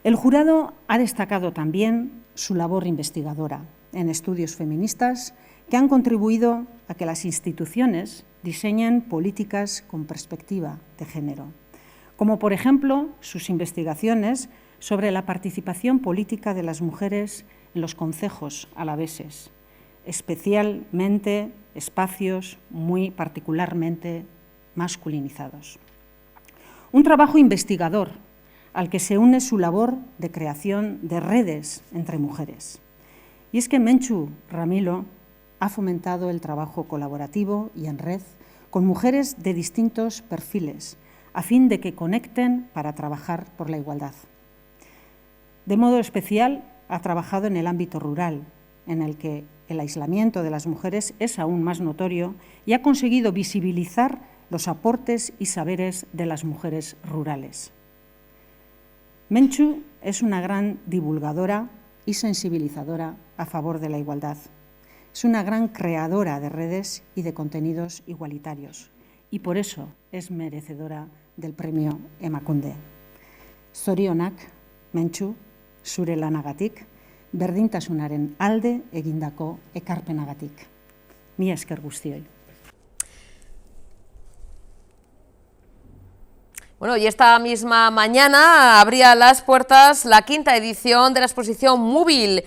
El jurado ha destacado también su labor investigadora en estudios feministas que han contribuido a que las instituciones diseñen políticas con perspectiva de género, como por ejemplo sus investigaciones sobre la participación política de las mujeres en los concejos alaveses, especialmente espacios muy particularmente masculinizados. Un trabajo investigador al que se une su labor de creación de redes entre mujeres. Y es que Mentxu Ramilo ha fomentado el trabajo colaborativo y en red con mujeres de distintos perfiles, a fin de que conecten para trabajar por la igualdad. De modo especial, ha trabajado en el ámbito rural, en el que el aislamiento de las mujeres es aún más notorio y ha conseguido visibilizar los aportes y saberes de las mujeres rurales. Mentxu es una gran divulgadora y sensibilizadora a favor de la igualdad. Es una gran creadora de redes y de contenidos igualitarios y por eso es merecedora del premio Emakunde. Zorionak, Mentxu, zure lanagatik, berdintasunaren alde egindako ekarpenagatik. Mila esker guztioi. Bueno, y esta misma mañana abría las puertas la 5ª edición de la exposición Móvil,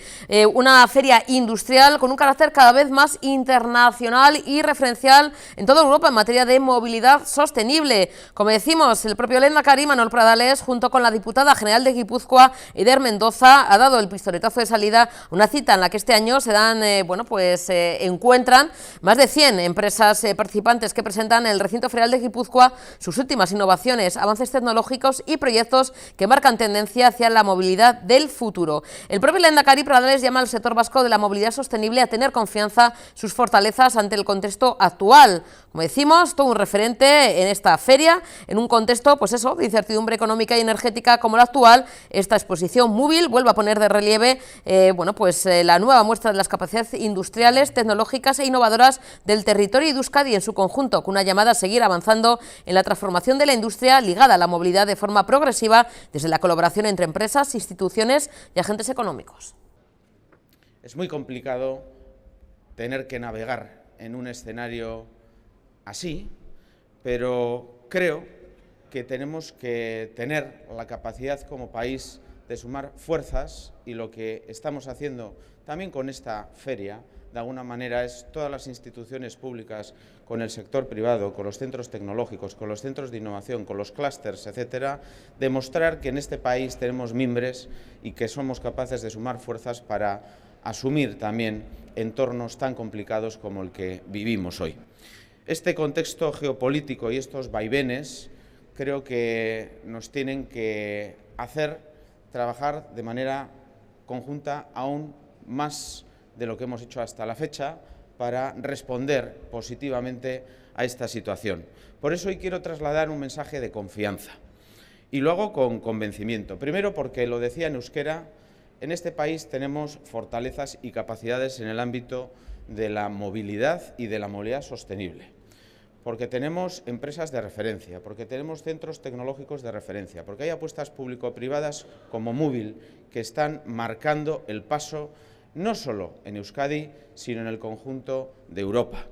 una feria industrial con un carácter cada vez más internacional y referencial en toda Europa en materia de movilidad sostenible. Como decimos, el propio lehendakari Manuel Pradales, junto con la diputada general de Guipúzcoa, Eider Mendoza, ha dado el pistoletazo de salida a una cita en la que este año se dan, encuentran más de 100 empresas participantes que presentan en el recinto ferial de Guipúzcoa sus últimas innovaciones, avances tecnológicos y proyectos que marcan tendencia hacia la movilidad del futuro. El propio lehendakari Pradales llama al sector vasco de la movilidad sostenible a tener confianza, sus fortalezas ante el contexto actual. Como decimos, todo un referente en esta feria, en un contexto, de incertidumbre económica y energética como la actual. Esta exposición Móvil vuelve a poner de relieve, la nueva muestra de las capacidades industriales, tecnológicas e innovadoras del territorio de Euskadi en su conjunto, con una llamada a seguir avanzando en la transformación de la industria ligada a la movilidad de forma progresiva desde la colaboración entre empresas, instituciones y agentes económicos. Es muy complicado tener que navegar en un escenario así, pero creo que tenemos que tener la capacidad como país de sumar fuerzas y lo que estamos haciendo también con esta feria, de alguna manera, es todas las instituciones públicas con el sector privado, con los centros tecnológicos, con los centros de innovación, con los clústeres, etcétera, demostrar que en este país tenemos mimbres y que somos capaces de sumar fuerzas para asumir también entornos tan complicados como el que vivimos hoy. Este contexto geopolítico y estos vaivenes creo que nos tienen que hacer trabajar de manera conjunta aún más de lo que hemos hecho hasta la fecha para responder positivamente a esta situación. Por eso hoy quiero trasladar un mensaje de confianza y lo hago con convencimiento. Primero porque, lo decía en euskera, en este país tenemos fortalezas y capacidades en el ámbito de la movilidad y de la movilidad sostenible, porque tenemos empresas de referencia, porque tenemos centros tecnológicos de referencia, porque hay apuestas público-privadas como Móvil que están marcando el paso no solo en Euskadi, sino en el conjunto de Europa.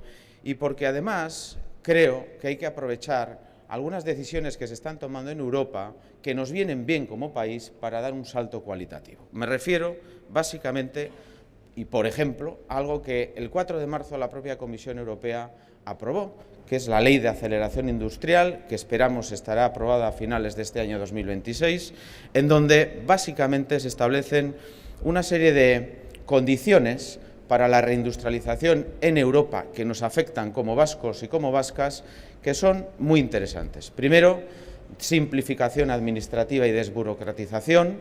Y porque además creo que hay que aprovechar algunas decisiones que se están tomando en Europa que nos vienen bien como país para dar un salto cualitativo. Me refiero básicamente, y por ejemplo, a algo que el 4 de marzo la propia Comisión Europea aprobó, que es la Ley de Aceleración Industrial, que esperamos estará aprobada a finales de este año 2026, en donde básicamente se establecen una serie de condiciones para la reindustrialización en Europa que nos afectan como vascos y como vascas, que son muy interesantes. Primero, simplificación administrativa y desburocratización.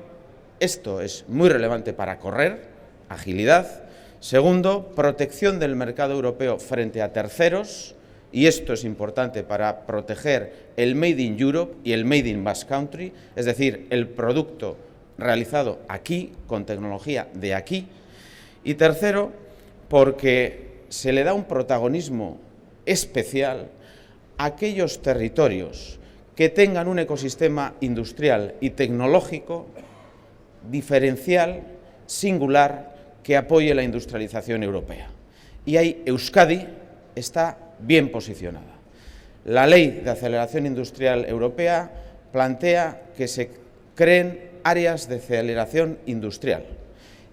Esto es muy relevante para correr, agilidad. Segundo, protección del mercado europeo frente a terceros, y esto es importante para proteger el Made in Europe y el Made in Basque Country, es decir, el producto realizado aquí, con tecnología de aquí. Y tercero, porque se le da un protagonismo especial a aquellos territorios que tengan un ecosistema industrial y tecnológico diferencial, singular, que apoye la industrialización europea. Y ahí Euskadi está bien posicionada. La Ley de Aceleración Industrial Europea plantea que se creen áreas de aceleración industrial.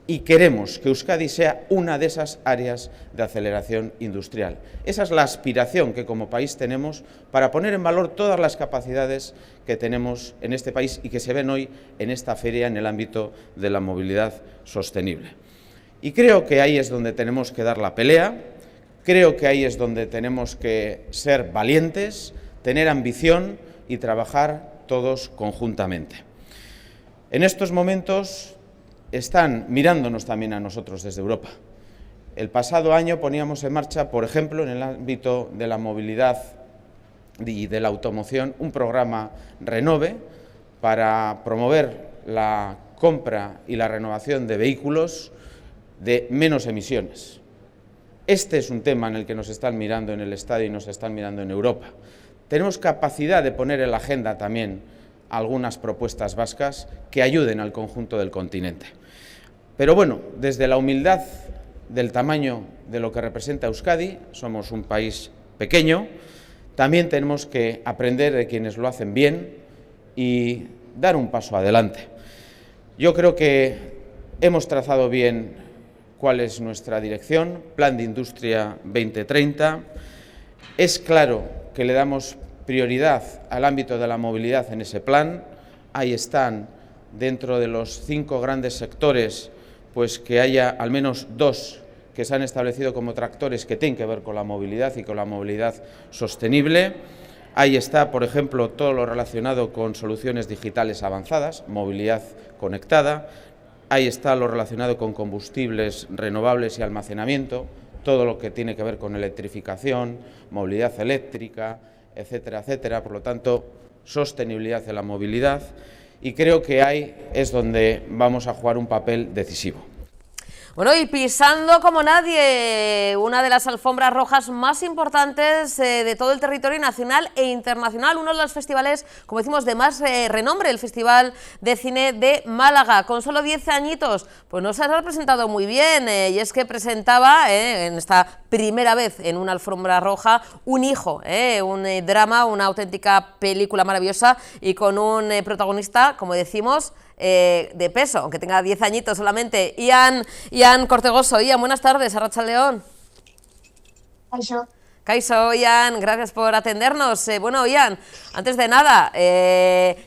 Y queremos que Euskadi sea una de esas áreas de aceleración industrial. Esa es la aspiración que como país tenemos para poner en valor todas las capacidades que tenemos en este país y que se ven hoy en esta feria en el ámbito de la movilidad sostenible. Y creo que ahí es donde tenemos que dar la pelea, creo que ahí es donde tenemos que ser valientes, tener ambición y trabajar todos conjuntamente. En estos momentos están mirándonos también a nosotros desde Europa. El pasado año poníamos en marcha, por ejemplo, en el ámbito de la movilidad y de la automoción, un programa Renove para promover la compra y la renovación de vehículos de menos emisiones. Este es un tema en el que nos están mirando en el Estado y nos están mirando en Europa. Tenemos capacidad de poner en la agenda también algunas propuestas vascas que ayuden al conjunto del continente. Pero bueno, desde la humildad del tamaño de lo que representa Euskadi, somos un país pequeño, también tenemos que aprender de quienes lo hacen bien y dar un paso adelante. Yo creo que hemos trazado bien cuál es nuestra dirección, Plan de Industria 2030. Es claro que le damos prioridad al ámbito de la movilidad en ese plan. Ahí están, dentro de los 5 grandes sectores, pues que haya al menos 2 que se han establecido como tractores que tienen que ver con la movilidad y con la movilidad sostenible. Ahí está, por ejemplo, todo lo relacionado con soluciones digitales avanzadas, movilidad conectada. Ahí está lo relacionado con combustibles renovables y almacenamiento, todo lo que tiene que ver con electrificación, movilidad eléctrica, etcétera, etcétera. Por lo tanto, sostenibilidad de la movilidad, y creo que ahí es donde vamos a jugar un papel decisivo. Bueno, y pisando como nadie una de las alfombras rojas más importantes de todo el territorio nacional e internacional, uno de los festivales, como decimos, de más renombre, el Festival de Cine de Málaga. Con solo 10 añitos, pues no se ha presentado muy bien, y es que presentaba, en esta primera vez en una alfombra roja, Un hijo, un drama, una auténtica película maravillosa y con un protagonista, como decimos, de peso, aunque tenga 10 añitos solamente. Ian Cortegoso. Ian, buenas tardes, arratsaldeon. Kaixo, Ian, gracias por atendernos. Bueno, Ian, antes de nada,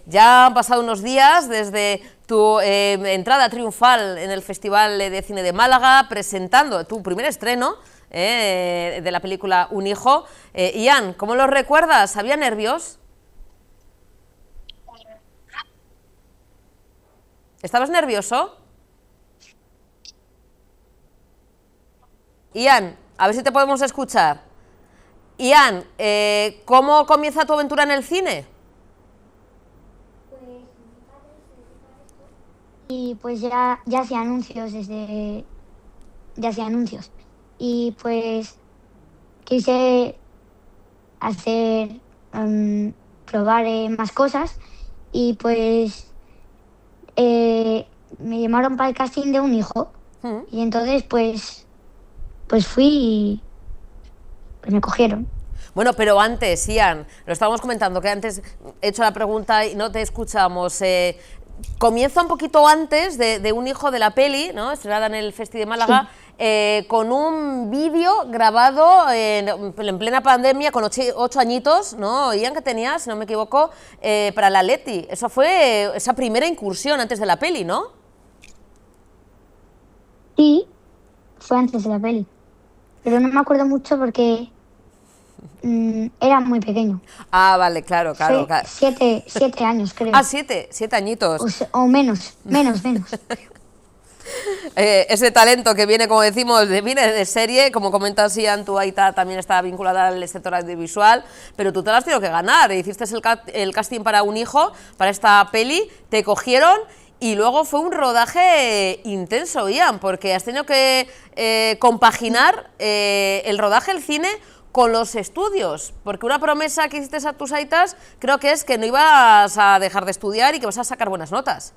ya han pasado unos días desde tu entrada triunfal en el Festival de Cine de Málaga, presentando tu primer estreno de la película Un hijo. Ian, ¿cómo lo recuerdas? ¿Había nervios? ¿Estabas nervioso? Ian, a ver si te podemos escuchar. Ian, ¿cómo comienza tu aventura en el cine? Y pues ya hacía anuncios ya hacía anuncios. Y pues quise hacer, probar más cosas, y pues me llamaron para el casting de Un hijo, y entonces pues fui y pues me cogieron. Bueno, pero antes, Ian, lo estábamos comentando, que antes he hecho la pregunta y no te escuchamos. Comienza un poquito antes de Un hijo, de la peli, ¿no?, estrenada en el Festi de Málaga, sí, con un vídeo grabado en plena pandemia, con 8 añitos, ¿no, Ian, que tenías, si no me equivoco, para la Leti? Eso fue esa primera incursión antes de la peli, ¿no? Sí, fue antes de la peli, pero no me acuerdo mucho porque era muy pequeño. Ah, vale, claro. 7 años, creo. Ah, 7 añitos. O menos. Ese talento que viene, como decimos, viene de serie, como comentas, Ian, tu aita también está vinculada al sector audiovisual, pero tú te la has tenido que ganar. Hiciste el casting para Un hijo, para esta peli, te cogieron, y luego fue un rodaje intenso, Ian, porque has tenido que compaginar el rodaje, el cine, con los estudios, porque una promesa que hiciste a tus aitas creo que es que no ibas a dejar de estudiar y que vas a sacar buenas notas.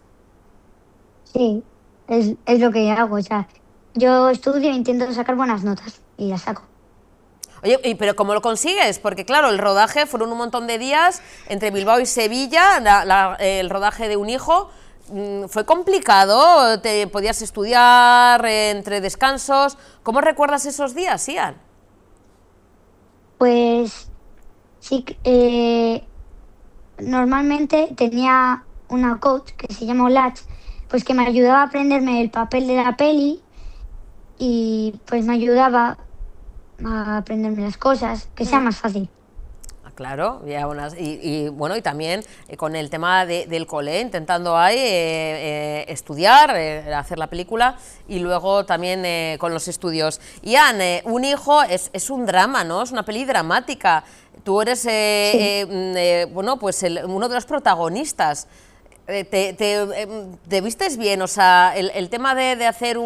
Sí, es lo que hago, o sea, yo estudio e intento sacar buenas notas y las saco. Oye, pero ¿cómo lo consigues? Porque claro, el rodaje fueron un montón de días entre Bilbao y Sevilla, el rodaje de Un hijo. ¿Fue complicado? ¿Te podías estudiar entre descansos? ¿Cómo recuerdas esos días, Ian? Pues sí, normalmente tenía una coach que se llama Olach, pues que me ayudaba a aprenderme el papel de la peli, y pues me ayudaba a aprenderme las cosas, que sea más fácil. Claro, ya bueno, y también con el tema del cole, intentando ahí estudiar, hacer la película, y luego también con los estudios. Ian, un hijo es un drama, ¿no? Es una peli dramática. Tú eres, bueno, pues uno de los protagonistas. ¿Te vistes bien? O sea, el tema de hacer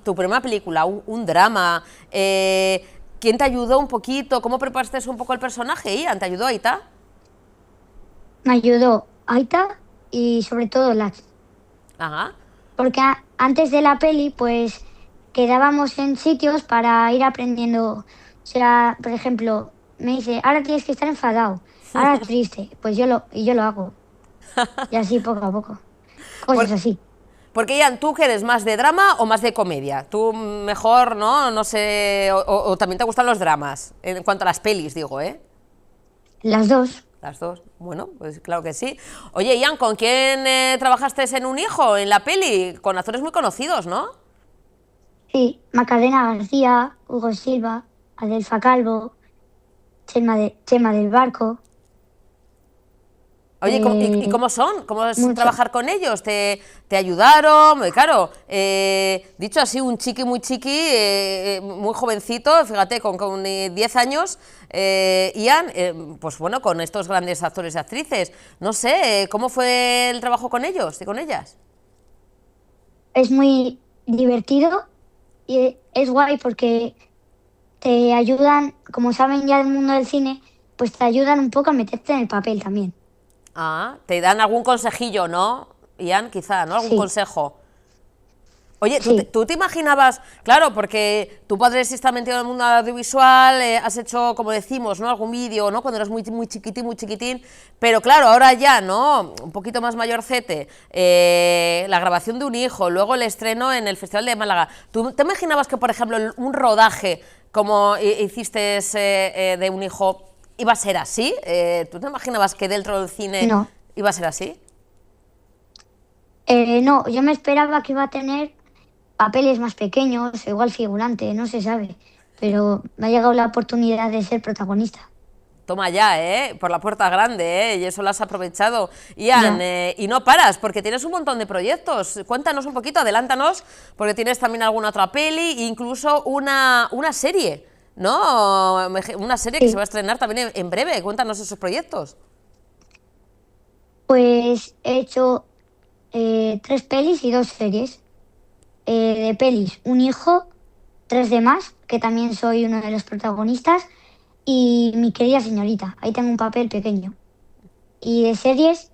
tu primera película, un drama, ¿quién te ayudó un poquito? ¿Cómo preparaste un poco el personaje, Ian? ¿Te ayudó Aita? Me ayudó Aita y sobre todo Lax. Ajá. Porque antes de la peli, pues quedábamos en sitios para ir aprendiendo. O sea, por ejemplo, me dice, ahora tienes que estar enfadado, ahora triste. Pues yo lo hago. Y así poco a poco. Cosas así. Porque, Ian, ¿tú que eres más de drama o más de comedia? Tú mejor, ¿no? No sé, o también te gustan los dramas, en cuanto a las pelis, digo, ¿eh? Las dos. Las dos, bueno, pues claro que sí. Oye, Ian, ¿con quién trabajaste en Un hijo, en la peli? Con actores muy conocidos, ¿no? Sí, Macarena García, Hugo Silva, Adelfa Calvo, Chema del Barco. Oye, ¿y cómo son? ¿Cómo es trabajar con ellos? ¿Te ayudaron? Claro, dicho así, un muy chiqui, muy jovencito, fíjate, con 10 años, Ian, pues bueno, con estos grandes actores y actrices. No sé, ¿cómo fue el trabajo con ellos y con ellas? Es muy divertido y es guay porque te ayudan, como saben ya del mundo del cine, pues te ayudan un poco a meterte en el papel también. Ah, te dan algún consejillo, ¿no, Ian? Quizá, ¿no? Algún consejo. Oye, ¿tú te imaginabas, claro, porque tu padre sí está metido en el mundo audiovisual, has hecho, como decimos, ¿no? Algún vídeo, ¿no? Cuando eras muy chiquitín, pero claro, ahora ya, ¿no? Un poquito más mayorcete, la grabación de Un hijo, luego el estreno en el Festival de Málaga. ¿Tú te imaginabas que, por ejemplo, un rodaje como hiciste de Un hijo iba a ser así? ¿Tú te imaginabas que dentro del cine iba a ser así? No, yo me esperaba que iba a tener papeles más pequeños, igual figurante, no se sabe, pero me ha llegado la oportunidad de ser protagonista. Toma ya, por la puerta grande, y eso lo has aprovechado. Ian, y no paras, porque tienes un montón de proyectos. Cuéntanos un poquito, adelántanos, porque tienes también alguna otra peli, incluso una serie, ¿no? Una serie que se va a estrenar también en breve. Cuéntanos esos proyectos. Pues he hecho 3 pelis y 2 series. De pelis, Un hijo, 3 de más, que también soy uno de los protagonistas, y Mi querida señorita, ahí tengo un papel pequeño. Y de series,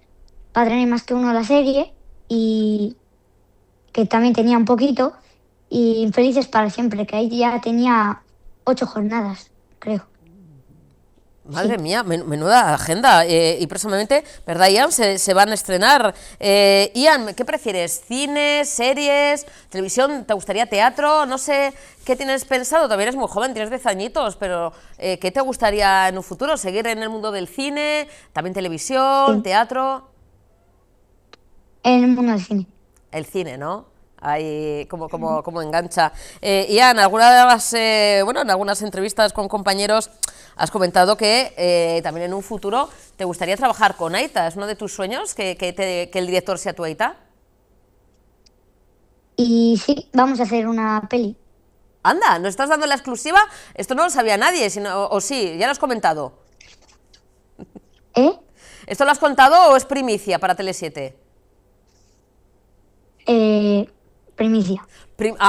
Padre no hay más que uno la serie, y que también tenía un poquito, y Infelices para siempre, que ahí ya tenía 8 jornadas, creo. Madre mía, menuda agenda. Y próximamente, ¿verdad, Ian? Se van a estrenar. Ian, ¿qué prefieres? ¿Cine, series, televisión? ¿Te gustaría teatro? No sé qué tienes pensado. Todavía eres muy joven, tienes 10 añitos, pero ¿qué te gustaría en un futuro? ¿Seguir en el mundo del cine? ¿También televisión, teatro? En el mundo del cine. El cine, ¿no? Ahí como engancha. Ian, en algunas entrevistas con compañeros has comentado que también en un futuro te gustaría trabajar con Aita. ¿Es uno de tus sueños que el director sea tu Aita? Y sí, vamos a hacer una peli. Anda, ¿nos estás dando la exclusiva? Esto no lo sabía nadie, o sí, ya lo has comentado. ¿Esto lo has contado o es primicia para Tele7? Primicia.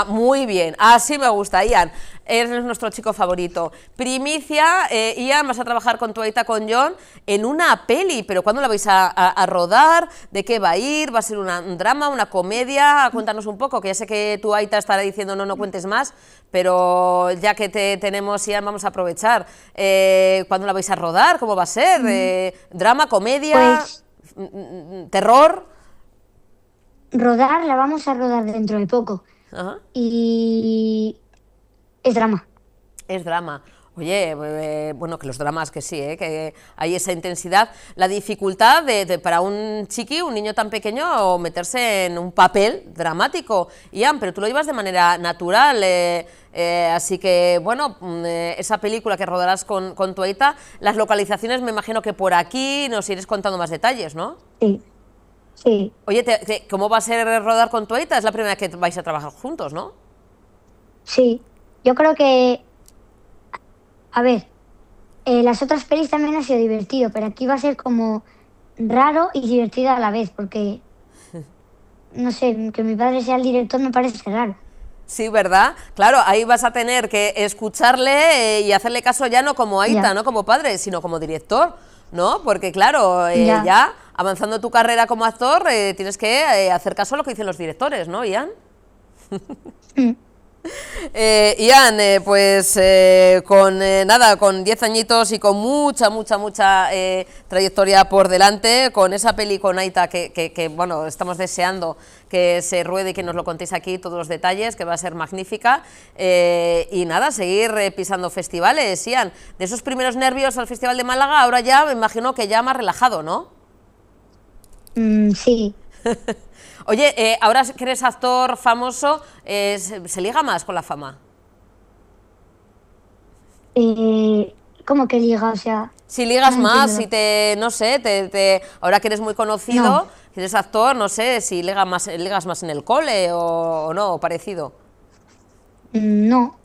Muy bien, así me gusta, Ian. Eres nuestro chico favorito. Primicia, Ian, vas a trabajar con tu Aita, con Jon, en una peli, pero ¿cuándo la vais a rodar? ¿De qué va a ir? ¿Va a ser un drama, una comedia? Cuéntanos un poco, que ya sé que tu Aita estará diciendo no cuentes más, pero ya que te tenemos, Ian, vamos a aprovechar. ¿Cuándo la vais a rodar? ¿Cómo va a ser? ¿Drama, comedia, terror? La vamos a rodar dentro de poco. Ajá. Y es drama. Es drama. Oye, bueno, que los dramas que sí, que hay esa intensidad, la dificultad para un chiqui, un niño tan pequeño, meterse en un papel dramático. Ian, pero tú lo llevas de manera natural, así que, bueno, esa película que rodarás con tu aita, las localizaciones me imagino que por aquí nos irás contando más detalles, ¿no? Sí, sí. Oye, ¿cómo va a ser rodar con tu aita? Es la primera vez que vais a trabajar juntos, ¿no? Sí, yo creo que, a ver, las otras pelis también ha sido divertido, pero aquí va a ser como raro y divertido a la vez, porque, no sé, que mi padre sea el director me parece raro. Sí, ¿verdad? Claro, ahí vas a tener que escucharle y hacerle caso ya no como aita, Ya. no como padre, sino como director, ¿no? Porque claro, ya avanzando tu carrera como actor, tienes que hacer caso a lo que dicen los directores, ¿no, Ian? Ian, pues con 10 añitos y con mucha trayectoria por delante, con esa peli con aita que bueno, estamos deseando que se ruede y que nos lo contéis aquí todos los detalles, que va a ser magnífica, y nada, seguir pisando festivales. Ian, de esos primeros nervios al Festival de Málaga, ahora ya me imagino que ya más relajado, ¿no? Sí. Oye, ahora que eres actor famoso, ¿se liga más con la fama? ¿Cómo que liga? O sea, Si ligas no más, entiendo. si ahora que eres muy conocido, No. que eres actor, no sé, si ligas más en el cole o no, o parecido. No.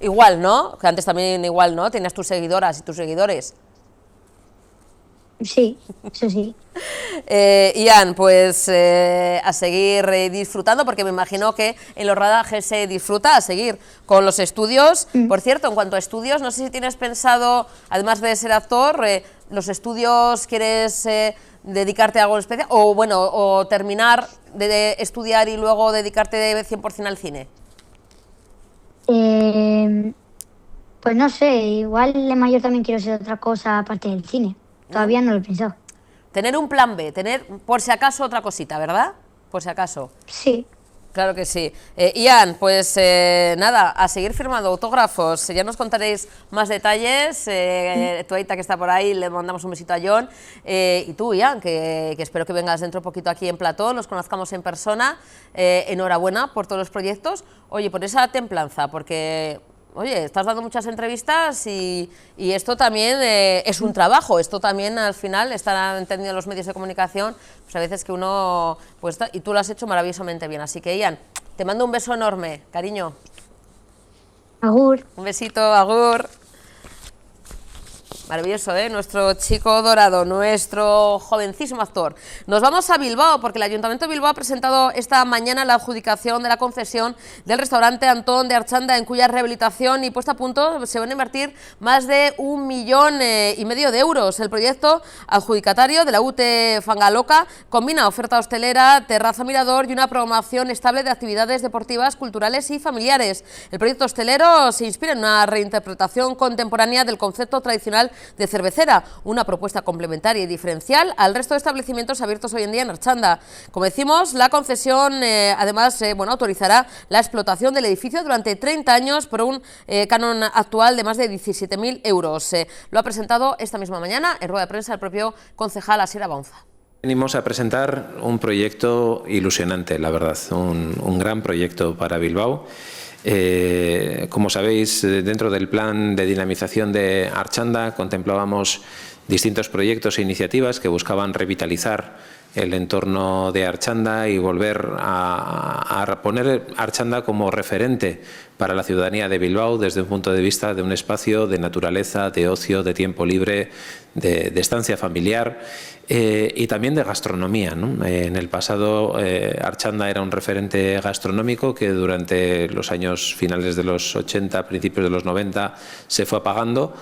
Igual, ¿no? Que antes también igual, ¿no? Tenías tus seguidoras y tus seguidores. Sí, eso sí. Ian, pues a seguir disfrutando, porque me imagino que en los rodajes se disfruta, a seguir con los estudios. Por cierto, en cuanto a estudios, no sé si tienes pensado, además de ser actor, los estudios, ¿quieres dedicarte a algo especial? O bueno, o terminar de estudiar y luego dedicarte de 100% al cine. Pues no sé, igual de mayor también quiero ser otra cosa aparte del cine. Todavía no lo he pensado. Tener un plan B, tener por si acaso otra cosita, ¿verdad? Por si acaso. Sí. Claro que sí. Ian, pues nada, a seguir firmando autógrafos. Ya nos contaréis más detalles. Tu aita que está por ahí, le mandamos un besito a John. Y tú, Ian, que espero que vengas dentro de poquito aquí en plató, nos conozcamos en persona. Enhorabuena por todos los proyectos. Oye, por esa templanza, porque... Oye, estás dando muchas entrevistas y esto también es un trabajo, esto también al final están entendiendo los medios de comunicación, pues a veces que uno, pues y tú lo has hecho maravillosamente bien, así que Ian, te mando un beso enorme, cariño. Agur. Un besito, agur. Maravilloso, ¿eh? Nuestro chico dorado, nuestro jovencísimo actor. Nos vamos a Bilbao, porque el Ayuntamiento de Bilbao ha presentado esta mañana la adjudicación de la concesión del restaurante Antón de Archanda, en cuya rehabilitación y puesta a punto se van a invertir más de 1,5 millones de euros. El proyecto adjudicatario de la UT Fangaloca combina oferta hostelera, terraza mirador y una programación estable de actividades deportivas, culturales y familiares. El proyecto hostelero se inspira en una reinterpretación contemporánea del concepto tradicional de cervecera, una propuesta complementaria y diferencial al resto de establecimientos abiertos hoy en día en Archanda. Como decimos, la concesión además autorizará la explotación del edificio durante 30 años por un canon actual de más de 17.000 euros. Lo ha presentado esta misma mañana en rueda de prensa el propio concejal Asier Abaunza. Venimos a presentar un proyecto ilusionante, la verdad, un gran proyecto para Bilbao. Como sabéis, dentro del plan de dinamización de Archanda contemplábamos distintos proyectos e iniciativas que buscaban revitalizar el entorno de Archanda y volver a poner Archanda como referente para la ciudadanía de Bilbao desde un punto de vista de un espacio de naturaleza, de ocio, de tiempo libre, de estancia familiar y también de gastronomía, ¿no? En el pasado Archanda era un referente gastronómico que durante los años finales de los 80, principios de los 90 se fue apagando.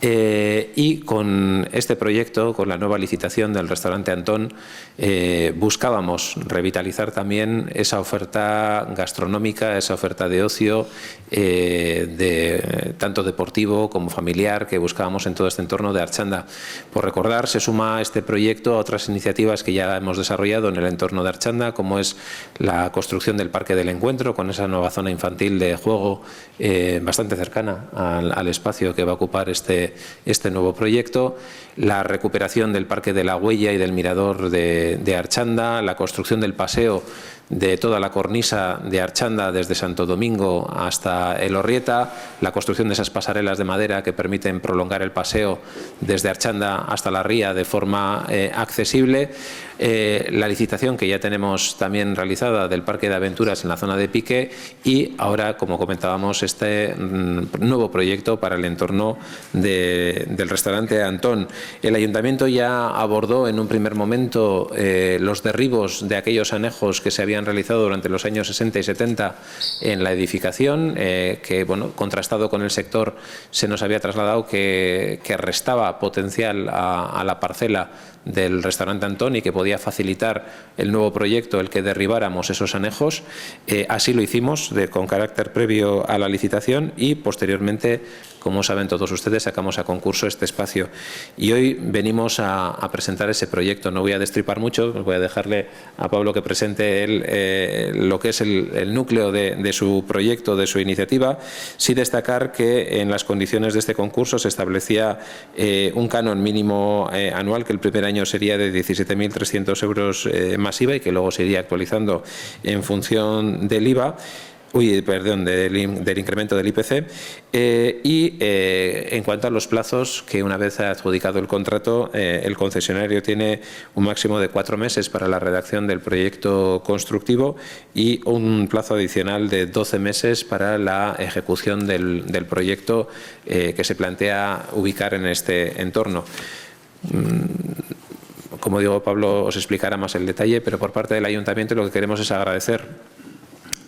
Y con este proyecto, con la nueva licitación del restaurante Antón, buscábamos revitalizar también esa oferta gastronómica, esa oferta de ocio, tanto deportivo como familiar, que buscábamos en todo este entorno de Archanda. Por recordar, se suma este proyecto a otras iniciativas que ya hemos desarrollado en el entorno de Archanda, como es la construcción del Parque del Encuentro, con esa nueva zona infantil de juego bastante cercana al espacio que va a ocupar este nuevo proyecto, la recuperación del Parque de la Huella y del Mirador de Archanda, la construcción del paseo de toda la cornisa de Archanda desde Santo Domingo hasta Elorrieta, la construcción de esas pasarelas de madera que permiten prolongar el paseo desde Archanda hasta la ría de forma accesible, la licitación que ya tenemos también realizada del Parque de Aventuras en la zona de Pique y ahora, como comentábamos, este nuevo proyecto para el entorno del restaurante Antón. El Ayuntamiento ya abordó en un primer momento los derribos de aquellos anejos que se habían realizado durante los años 60 y 70 en la edificación, que, bueno, contrastado con el sector, se nos había trasladado que restaba potencial a la parcela del restaurante Antón y que podía facilitar el nuevo proyecto el que derribáramos esos anejos. Así lo hicimos con carácter previo a la licitación y posteriormente, como saben todos ustedes, sacamos a concurso este espacio. Y hoy venimos a presentar ese proyecto. No voy a destripar mucho, voy a dejarle a Pablo que presente él lo que es el núcleo de su proyecto, de su iniciativa. Sí destacar que en las condiciones de este concurso se establecía un canon mínimo anual, que el primer año sería de 17.300 euros masiva y que luego se iría actualizando en función del IVA. Del incremento del IPC en cuanto a los plazos, que una vez adjudicado el contrato, el concesionario tiene un máximo de 4 meses para la redacción del proyecto constructivo y un plazo adicional de 12 meses para la ejecución del proyecto que se plantea ubicar en este entorno. Como digo, Pablo os explicará más el detalle, pero por parte del Ayuntamiento lo que queremos es agradecer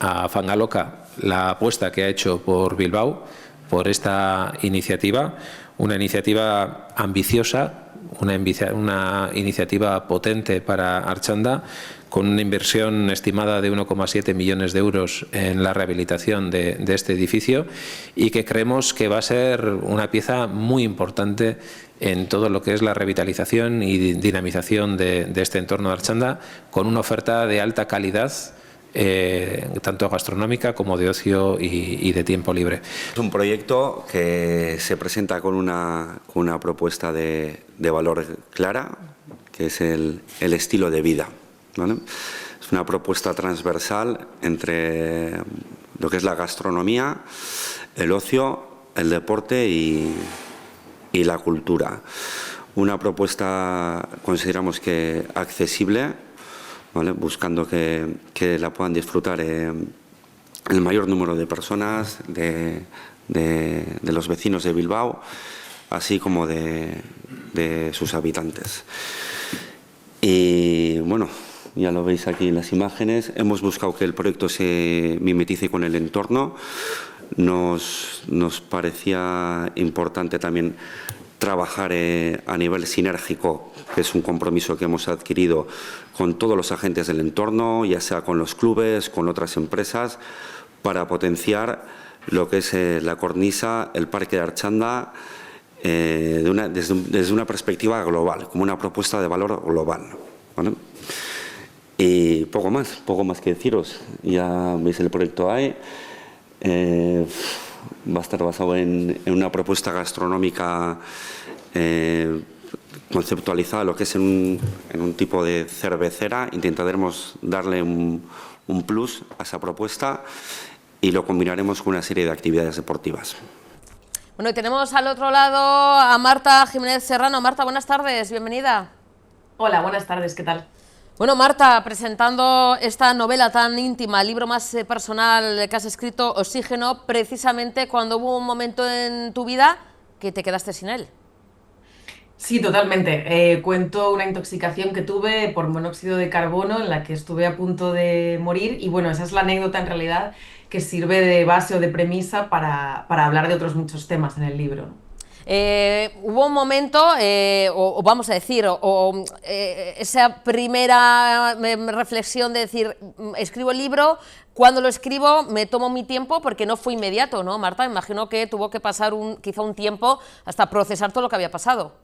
a Fangaloca la apuesta que ha hecho por Bilbao, por esta iniciativa, una iniciativa ambiciosa, una iniciativa potente para Archanda, con una inversión estimada de 1,7 millones de euros en la rehabilitación de este edificio y que creemos que va a ser una pieza muy importante en todo lo que es la revitalización y dinamización de este entorno de Archanda, con una oferta de alta calidad, tanto gastronómica como de ocio y de tiempo libre. Es un proyecto que se presenta con una propuesta de valor clara, que es el estilo de vida, ¿vale? Es una propuesta transversal entre lo que es la gastronomía, el ocio, el deporte y la cultura. Una propuesta, consideramos que accesible, ¿vale? Buscando que la puedan disfrutar el mayor número de personas, de los vecinos de Bilbao, así como de sus habitantes. Y bueno, ya lo veis aquí en las imágenes, hemos buscado que el proyecto se mimetice con el entorno. Nos parecía importante también trabajar a nivel sinérgico, que es un compromiso que hemos adquirido con todos los agentes del entorno, ya sea con los clubes, con otras empresas, para potenciar lo que es la cornisa, el Parque de Archanda, desde una perspectiva global, como una propuesta de valor global, ¿vale? Y poco más que deciros. Ya veis el proyecto ahí. Va a estar basado en una propuesta gastronómica conceptualizada, lo que es en un tipo de cervecera. Intentaremos darle un plus a esa propuesta y lo combinaremos con una serie de actividades deportivas. Bueno, y tenemos al otro lado a Marta Jiménez Serrano. Marta, buenas tardes, bienvenida. Hola, buenas tardes, ¿qué tal? Bueno, Marta, presentando esta novela tan íntima, el libro más personal que has escrito, Oxígeno, precisamente cuando hubo un momento en tu vida que te quedaste sin él. Sí, totalmente. Cuento una intoxicación que tuve por monóxido de carbono en la que estuve a punto de morir y bueno, esa es la anécdota en realidad que sirve de base o de premisa para hablar de otros muchos temas en el libro. Hubo un momento, o vamos a decir, esa primera reflexión de decir, escribo el libro, cuando lo escribo me tomo mi tiempo porque no fue inmediato, ¿no, Marta? Imagino que tuvo que pasar quizá un tiempo hasta procesar todo lo que había pasado.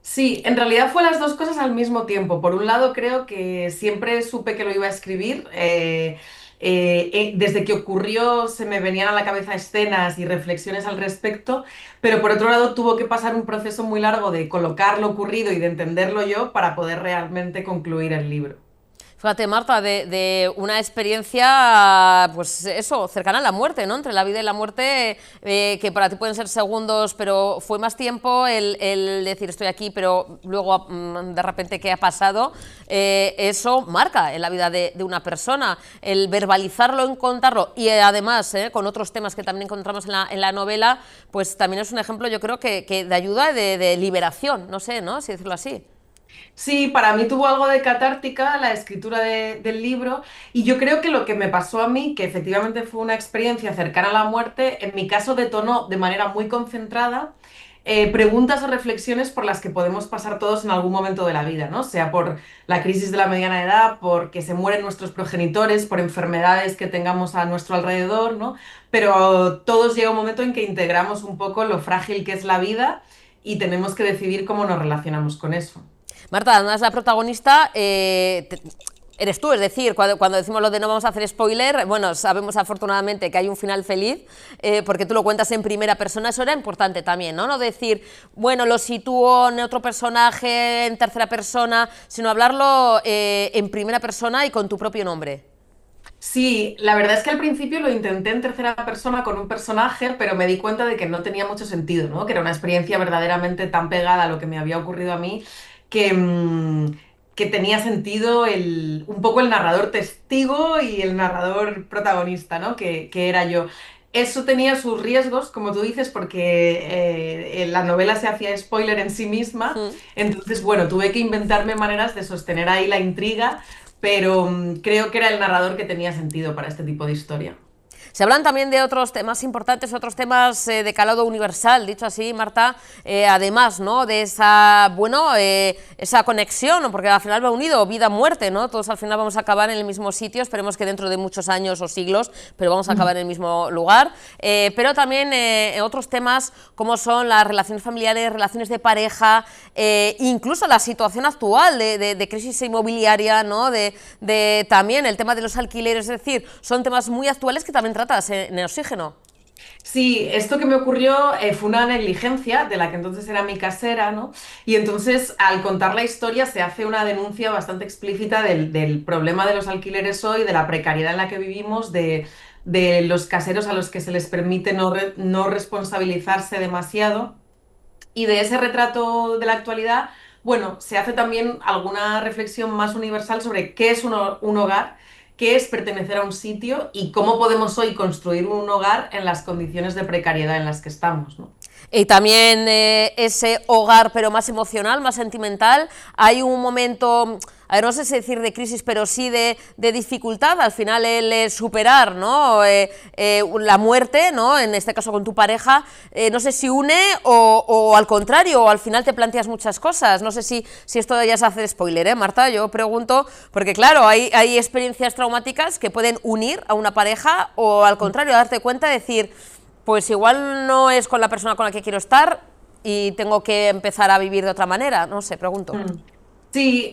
Sí, en realidad fue las dos cosas al mismo tiempo. Por un lado, creo que siempre supe que lo iba a escribir. Desde que ocurrió se me venían a la cabeza escenas y reflexiones al respecto, pero por otro lado tuvo que pasar un proceso muy largo de colocar lo ocurrido y de entenderlo yo para poder realmente concluir el libro. Fíjate, Marta, de una experiencia, pues eso, cercana a la muerte, ¿no? Entre la vida y la muerte, que para ti pueden ser segundos, pero fue más tiempo el decir estoy aquí, pero luego de repente ¿qué ha pasado? Eso marca en la vida de una persona, el verbalizarlo, en contarlo, y además con otros temas que también encontramos en la novela, pues también es un ejemplo, yo creo que de ayuda, de liberación, no sé, ¿no? Si decirlo así. Sí, para mí tuvo algo de catártica la escritura del libro, y yo creo que lo que me pasó a mí, que efectivamente fue una experiencia cercana a la muerte, en mi caso detonó de manera muy concentrada preguntas o reflexiones por las que podemos pasar todos en algún momento de la vida, ¿no? Sea por la crisis de la mediana edad, porque se mueren nuestros progenitores, por enfermedades que tengamos a nuestro alrededor, ¿no? Pero todos llega un momento en que integramos un poco lo frágil que es la vida y tenemos que decidir cómo nos relacionamos con eso. Marta, además la protagonista eres tú, es decir, cuando decimos lo de no vamos a hacer spoiler, bueno, sabemos afortunadamente que hay un final feliz, porque tú lo cuentas en primera persona, eso era importante también, ¿no? No decir, bueno, lo sitúo en otro personaje, en tercera persona, sino hablarlo en primera persona y con tu propio nombre. Sí, la verdad es que al principio lo intenté en tercera persona con un personaje, pero me di cuenta de que no tenía mucho sentido, ¿no? Que era una experiencia verdaderamente tan pegada a lo que me había ocurrido a mí que tenía sentido un poco el narrador testigo y el narrador protagonista, ¿no? Que era yo. Eso tenía sus riesgos, como tú dices, porque la novela se hacía spoiler en sí misma, entonces, bueno, tuve que inventarme maneras de sostener ahí la intriga, pero creo que era el narrador que tenía sentido para este tipo de historia. Se hablan también de otros temas importantes, otros temas de calado universal, dicho así, Marta, además, ¿no? De esa, bueno, esa conexión, porque al final va unido vida-muerte, ¿no? Todos al final vamos a acabar en el mismo sitio, esperemos que dentro de muchos años o siglos, pero vamos a acabar en el mismo lugar. Pero también otros temas como son las relaciones familiares, relaciones de pareja, incluso la situación actual de crisis inmobiliaria, ¿no? De también el tema de los alquileres, es decir, son temas muy actuales que también tratas en el Oxígeno. Sí, esto que me ocurrió fue una negligencia de la que entonces era mi casera, ¿no? Y entonces al contar la historia se hace una denuncia bastante explícita del problema de los alquileres hoy, de la precariedad en la que vivimos, de los caseros a los que se les permite no responsabilizarse demasiado, y de ese retrato de la actualidad, bueno, se hace también alguna reflexión más universal sobre qué es un hogar, qué es pertenecer a un sitio y cómo podemos hoy construir un hogar en las condiciones de precariedad en las que estamos, ¿no? Y también ese hogar, pero más emocional, más sentimental. Hay un momento, a ver, no sé si decir de crisis, pero sí de dificultad, al final el superar, ¿no? La muerte, ¿no? En este caso con tu pareja, no sé si une o al contrario, o al final te planteas muchas cosas. No sé si esto ya es hacer spoiler, Marta, yo pregunto, porque claro, hay experiencias traumáticas que pueden unir a una pareja o al contrario, darte cuenta de decir, pues igual no es con la persona con la que quiero estar y tengo que empezar a vivir de otra manera, no sé, pregunto. Sí,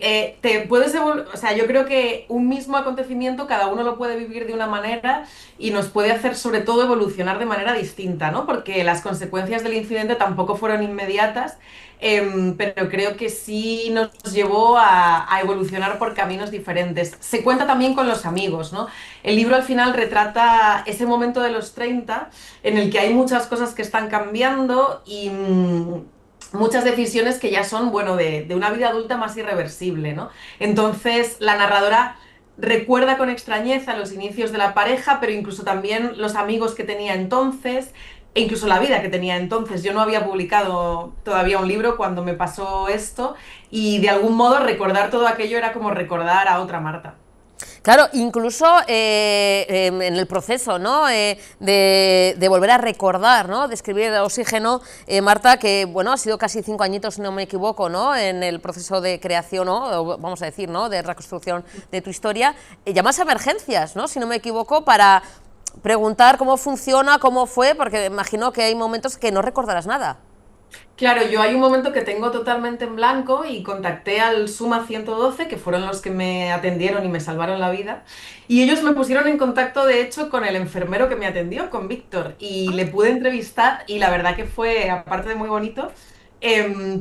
o sea, yo creo que un mismo acontecimiento cada uno lo puede vivir de una manera y nos puede hacer sobre todo evolucionar de manera distinta, ¿no? Porque las consecuencias del incidente tampoco fueron inmediatas, pero creo que sí nos llevó a evolucionar por caminos diferentes. Se cuenta también con los amigos, ¿no? El libro al final retrata ese momento de los 30 en el que hay muchas cosas que están cambiando y muchas decisiones que ya son, bueno, de una vida adulta más irreversible, ¿no? Entonces, la narradora recuerda con extrañeza los inicios de la pareja, pero incluso también los amigos que tenía entonces, e incluso la vida que tenía entonces. Yo no había publicado todavía un libro cuando me pasó esto, y de algún modo recordar todo aquello era como recordar a otra Marta. Claro, incluso en el proceso, ¿no? de volver a recordar, ¿no? De escribir Oxígeno, Marta, que bueno, ha sido casi 5 añitos, si no me equivoco, ¿no? En el proceso de creación, ¿no? Vamos a decir, ¿no? De reconstrucción de tu historia. Llamas a emergencias, ¿no? Si no me equivoco, para preguntar cómo funciona, cómo fue, porque imagino que hay momentos que no recordarás nada. Claro, yo hay un momento que tengo totalmente en blanco y contacté al Suma 112, que fueron los que me atendieron y me salvaron la vida, y ellos me pusieron en contacto, de hecho, con el enfermero que me atendió, con Víctor, y le pude entrevistar y la verdad que fue, aparte de muy bonito,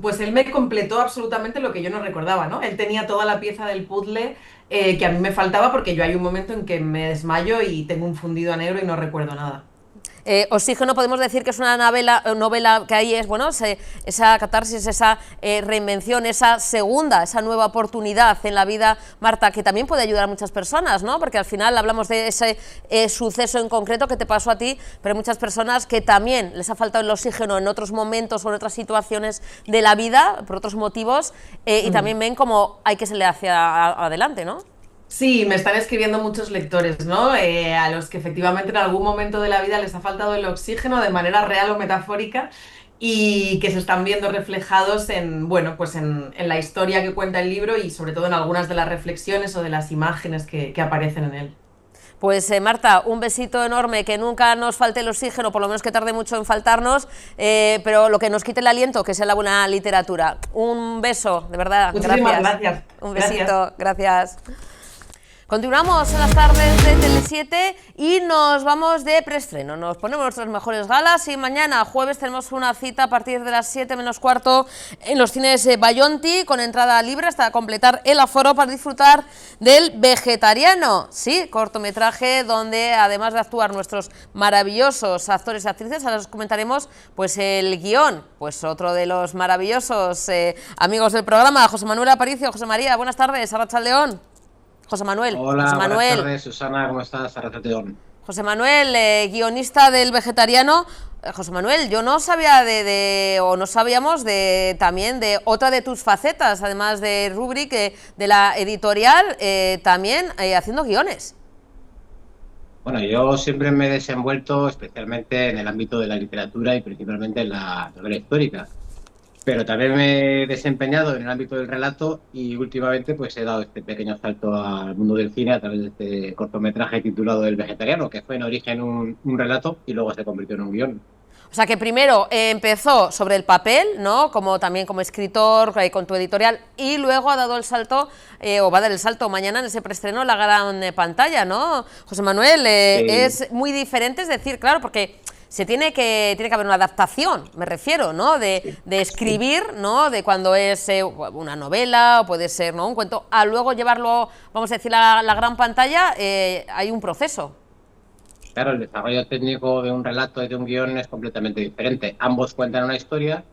pues él me completó absolutamente lo que yo no recordaba, ¿no? Él tenía toda la pieza del puzzle que a mí me faltaba, porque yo hay un momento en que me desmayo y tengo un fundido a negro y no recuerdo nada. Oxígeno podemos decir que es una novela que ahí es, bueno, esa catarsis, esa reinvención, esa nueva oportunidad en la vida, Marta, que también puede ayudar a muchas personas, ¿no? Porque al final hablamos de ese suceso en concreto que te pasó a ti, pero hay muchas personas que también les ha faltado el oxígeno en otros momentos o en otras situaciones de la vida, por otros motivos, y también ven cómo hay que salir hacia adelante, ¿no? Sí, me están escribiendo muchos lectores, ¿no? A los que efectivamente en algún momento de la vida les ha faltado el oxígeno de manera real o metafórica y que se están viendo reflejados en, bueno, pues en la historia que cuenta el libro y sobre todo en algunas de las reflexiones o de las imágenes que aparecen en él. Pues Marta, un besito enorme, que nunca nos falte el oxígeno, por lo menos que tarde mucho en faltarnos, pero lo que nos quite el aliento, que sea la buena literatura. Un beso, de verdad. Muchísimas gracias. Un besito, gracias. Continuamos en las tardes de Tele7 y nos vamos de preestreno. Nos ponemos nuestras mejores galas y mañana, jueves, tenemos una cita a partir de las 7 menos cuarto en los cines Bayonti, con entrada libre hasta completar el aforo para disfrutar del Vegetariano. Sí, cortometraje donde, además de actuar nuestros maravillosos actores y actrices, ahora os comentaremos pues el guión. Pues otro de los maravillosos amigos del programa, José Manuel Aparicio. José María, buenas tardes, Arratsaldeón. José Manuel. Hola, José Manuel. Buenas tardes, Susana, ¿cómo estás? Arratsaldeón. José Manuel, guionista del Vegetariano. José Manuel, yo no sabía no sabíamos también de otra de tus facetas, además de Rubrik, de la editorial, también haciendo guiones. Bueno, yo siempre me he desenvuelto especialmente en el ámbito de la literatura y principalmente en la novela histórica. Pero también me he desempeñado en el ámbito del relato y últimamente pues he dado este pequeño salto al mundo del cine a través de este cortometraje titulado El Vegetariano, que fue en origen un relato y luego se convirtió en un guión. O sea que primero empezó sobre el papel, ¿no? También como escritor, con tu editorial, y luego ha dado el salto, o va a dar el salto mañana en ese preestreno, la gran pantalla, ¿no? José Manuel, sí. Es muy diferente, es decir, claro, porque tiene que haber una adaptación, me refiero, ¿no? De escribir, ¿no? De cuando es una novela, o puede ser, ¿no? Un cuento, a luego llevarlo, vamos a decir, a la gran pantalla, hay un proceso. Claro, el desarrollo técnico de un relato y de un guión es completamente diferente. Ambos cuentan una historia,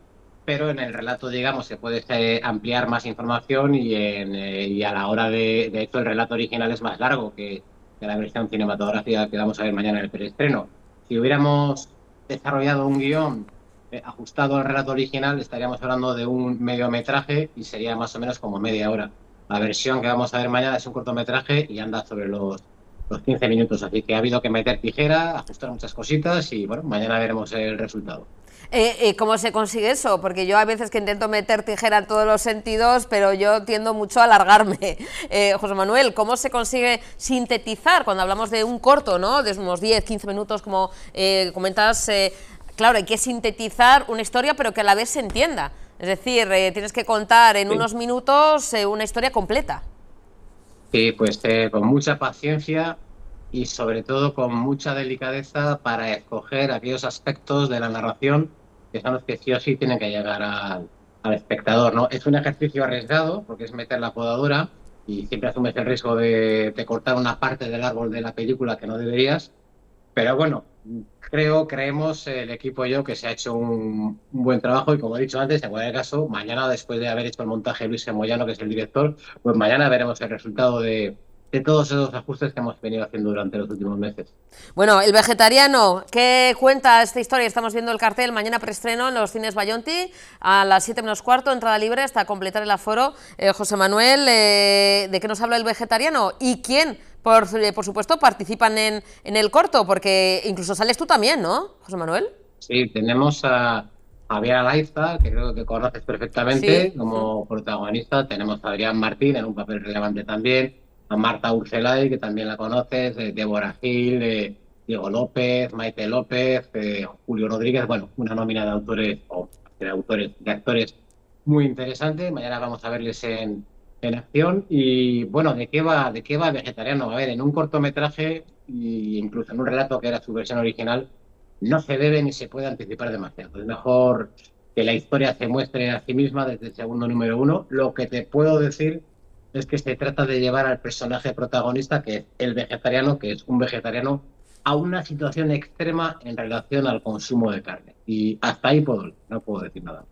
pero en el relato, digamos, se puede ampliar más información y a la hora de hecho, el relato original es más largo que la versión cinematográfica que vamos a ver mañana en el preestreno. Si hubiéramos desarrollado un guión ajustado al relato original, estaríamos hablando de un mediometraje y sería más o menos como media hora. La versión que vamos a ver mañana es un cortometraje y anda sobre los 15 minutos, así que ha habido que meter tijera, ajustar muchas cositas y bueno, mañana veremos el resultado. ¿Cómo se consigue eso? Porque yo a veces que intento meter tijera en todos los sentidos, pero yo tiendo mucho a alargarme. José Manuel, ¿cómo se consigue sintetizar cuando hablamos de un corto, ¿no? De unos 10, 15 minutos, como comentas? Claro, hay que sintetizar una historia, pero que a la vez se entienda. Es decir, tienes que contar en unos minutos una historia completa. Sí, pues con mucha paciencia y sobre todo con mucha delicadeza para escoger aquellos aspectos de la narración que son los que sí o sí tienen que llegar al espectador, ¿no? Es un ejercicio arriesgado porque es meter la podadora y siempre asumes el riesgo de cortar una parte del árbol de la película que no deberías, pero bueno, creemos el equipo y yo que se ha hecho un buen trabajo y como he dicho antes, en cualquier caso, mañana después de haber hecho el montaje Luis Moyano, que es el director, pues mañana veremos el resultado de todos esos ajustes que hemos venido haciendo durante los últimos meses. Bueno, El Vegetariano, ¿qué cuenta esta historia? Estamos viendo el cartel, mañana preestreno en los cines Bayonti, a las 7 menos cuarto, entrada libre hasta completar el aforo. José Manuel, ¿de qué nos habla El Vegetariano? ¿Y quién por supuesto, participan en el corto, porque incluso sales tú también, ¿no, José Manuel? Sí, tenemos a Javier Alaiza, que creo que conoces perfectamente, Sí. como protagonista. Tenemos a Adrián Martín en un papel relevante también, a Marta Urcelay, que también la conoces, Débora Gil, Diego López, Maite López, Julio Rodríguez, bueno, una nómina de autores de actores muy interesante. Mañana vamos a verles en acción. Y bueno, ¿de qué va Vegetariano? A ver, en un cortometraje e incluso en un relato que era su versión original, no se debe ni se puede anticipar demasiado. Es mejor que la historia se muestre a sí misma desde el segundo número 1. Lo que te puedo decir es que se trata de llevar al personaje protagonista, que es el vegetariano, que es un vegetariano, a una situación extrema en relación al consumo de carne. Y hasta ahí no puedo decir nada.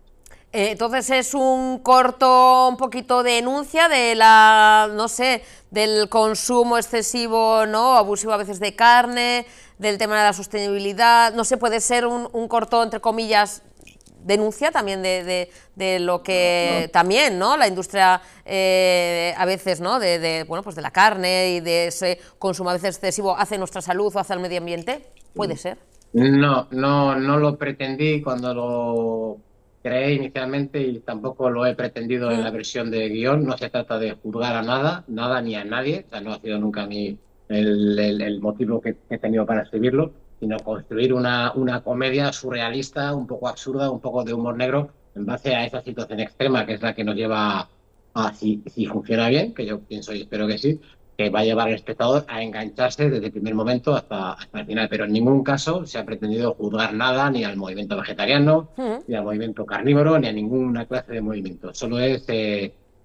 Entonces es un corto un poquito de denuncia de la, no sé, del consumo excesivo, ¿no?, abusivo a veces de carne, del tema de la sostenibilidad, no sé, puede ser un corto, entre comillas, denuncia también de lo que también, ¿no?, la industria a veces, ¿no?, bueno, pues de la carne y de ese consumo a veces excesivo hace nuestra salud o hace el medio ambiente, puede ser. No lo pretendí cuando lo creé inicialmente y tampoco lo he pretendido en la versión de guión. No se trata de juzgar a nada ni a nadie, o sea, no ha sido nunca el motivo que he tenido para escribirlo, sino construir una comedia surrealista, un poco absurda, un poco de humor negro, en base a esa situación extrema que es la que nos lleva a, si funciona bien, que yo pienso y espero que sí, que va a llevar al espectador a engancharse desde el primer momento hasta el final. Pero en ningún caso se ha pretendido juzgar nada, ni al movimiento vegetariano, ni al movimiento carnívoro, ni a ninguna clase de movimiento. Solo es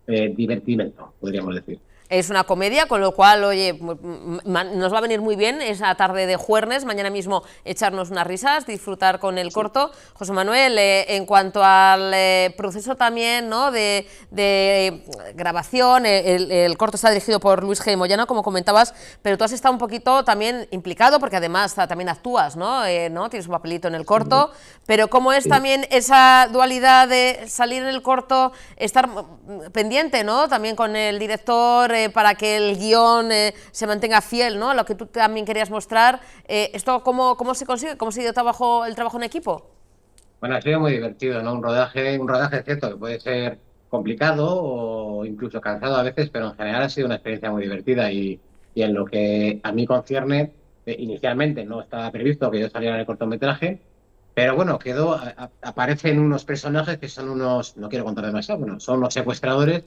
divertimento, podríamos decir. Es una comedia, con lo cual, oye, nos va a venir muy bien esa tarde de jueves, mañana mismo echarnos unas risas, disfrutar con el corto. José Manuel, en cuanto al proceso también, ¿no?, de grabación, el corto está dirigido por Luis G. Moyano, como comentabas, pero tú has estado un poquito también implicado, porque además también actúas, ¿no? Tienes un papelito en el corto, pero ¿cómo es también esa dualidad de salir en el corto, estar pendiente, ¿no?, también con el director, para que el guión se mantenga fiel, ¿no?, a lo que tú también querías mostrar? ¿Esto cómo se consigue? ¿Cómo se dio el trabajo en equipo? Bueno, ha sido muy divertido, ¿no? Un rodaje es cierto que puede ser complicado o incluso cansado a veces, pero en general ha sido una experiencia muy divertida y en lo que a mí concierne, inicialmente no estaba previsto que yo saliera en el cortometraje, pero bueno, aparecen unos personajes que son unos, no quiero contar demasiado, bueno, son unos secuestradores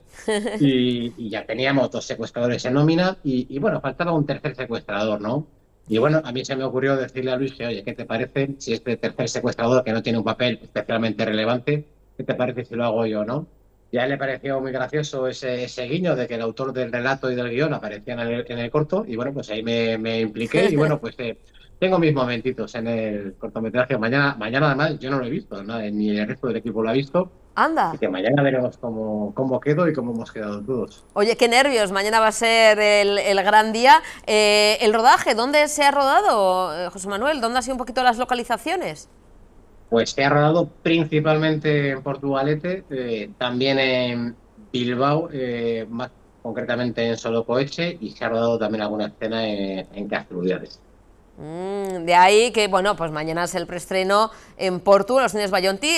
y ya teníamos 2 secuestradores en nómina y bueno, faltaba un tercer secuestrador, ¿no? Y bueno, a mí se me ocurrió decirle a Luis que, oye, ¿qué te parece si este tercer secuestrador, que no tiene un papel especialmente relevante, qué te parece si lo hago yo, no? Y a él le pareció muy gracioso ese guiño de que el autor del relato y del guión aparecían en el corto y bueno, pues ahí me impliqué y bueno, pues tengo mis momentitos en el cortometraje. Mañana además yo no lo he visto, ¿no?, ni el resto del equipo lo ha visto. ¡Anda! Así que mañana veremos cómo quedo y cómo hemos quedado todos. Oye, qué nervios, mañana va a ser el gran día. El rodaje, ¿dónde se ha rodado, José Manuel? ¿Dónde han sido un poquito las localizaciones? Pues se ha rodado principalmente en Portugalete, también en Bilbao, más concretamente en Solocoeche, y se ha rodado también alguna escena en Castrullades. De ahí que, bueno, pues mañana es el preestreno en Portu, en los cines Bayonti.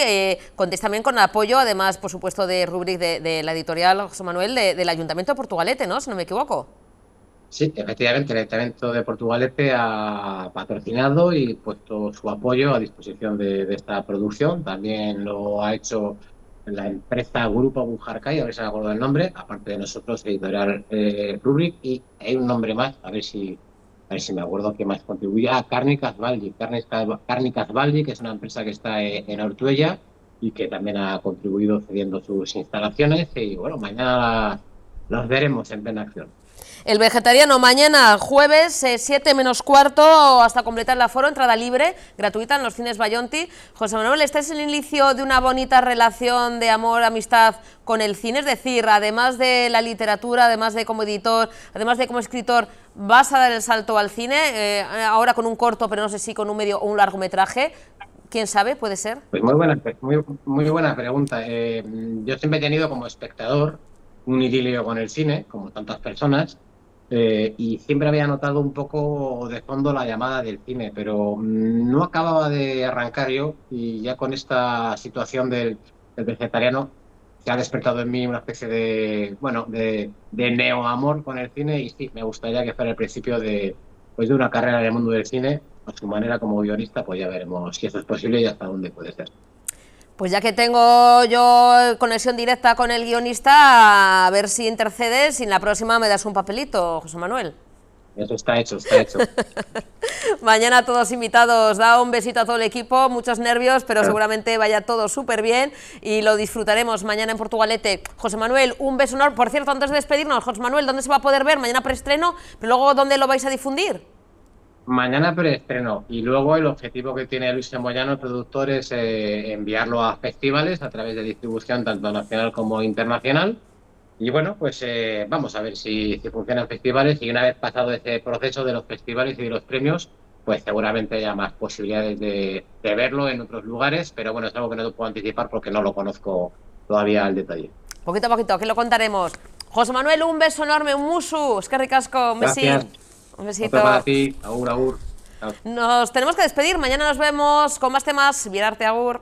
Contéis también con apoyo, además, por supuesto, de Rubrik, de la editorial, José Manuel, del Ayuntamiento de Portugalete, ¿no?, si no me equivoco. Sí, efectivamente, el Ayuntamiento de Portugalete ha patrocinado y puesto su apoyo a disposición de esta producción. También lo ha hecho la empresa Grupo Bujarcay, a ver si me acuerdo del nombre, aparte de nosotros, editorial Rubrik, y hay un nombre más, a ver si me acuerdo qué más contribuye. Cárnicas Baldi, que es una empresa que está en Ortuella y que también ha contribuido cediendo sus instalaciones. Y bueno, mañana los veremos en plena acción. El vegetariano mañana, jueves, 7 menos cuarto, hasta completar el aforo, entrada libre, gratuita en los cines Bayonti. José Manuel, este es el inicio de una bonita relación de amor, amistad con el cine, es decir, además de la literatura, además de como editor, además de como escritor, ¿vas a dar el salto al cine? Ahora con un corto, pero no sé si con un medio o un largometraje. ¿Quién sabe? ¿Puede ser? Pues muy buena pregunta. Yo siempre he tenido como espectador un idilio con el cine, como tantas personas, y siempre había notado un poco de fondo la llamada del cine, pero no acababa de arrancar yo, y ya con esta situación del vegetariano se ha despertado en mí una especie de, bueno, de neoamor con el cine, y sí, me gustaría que fuera el principio de una carrera en el mundo del cine. A su manera como guionista, pues ya veremos si eso es posible y hasta dónde puede ser. Pues ya que tengo yo conexión directa con el guionista, a ver si intercedes y en la próxima me das un papelito, José Manuel. Eso está hecho, está hecho. Mañana todos invitados, da un besito a todo el equipo, muchos nervios, pero seguramente vaya todo súper bien y lo disfrutaremos mañana en Portugalete. José Manuel, un beso enorme. Por cierto, antes de despedirnos, José Manuel, ¿dónde se va a poder ver? Mañana preestreno, pero luego ¿dónde lo vais a difundir? Mañana preestreno, y luego el objetivo que tiene Luis Moyano, el productor, es enviarlo a festivales a través de distribución tanto nacional como internacional. Y bueno, pues vamos a ver si funcionan festivales, y una vez pasado ese proceso de los festivales y de los premios, pues seguramente haya más posibilidades de verlo en otros lugares, pero bueno, es algo que no te puedo anticipar porque no lo conozco todavía al detalle. Poquito a poquito, que lo contaremos. José Manuel, un beso enorme, un musu, es que ricasco, un besito. Un besito. Otro para ti, agur, agur. Nos tenemos que despedir, mañana nos vemos con más temas. Virarte, agur.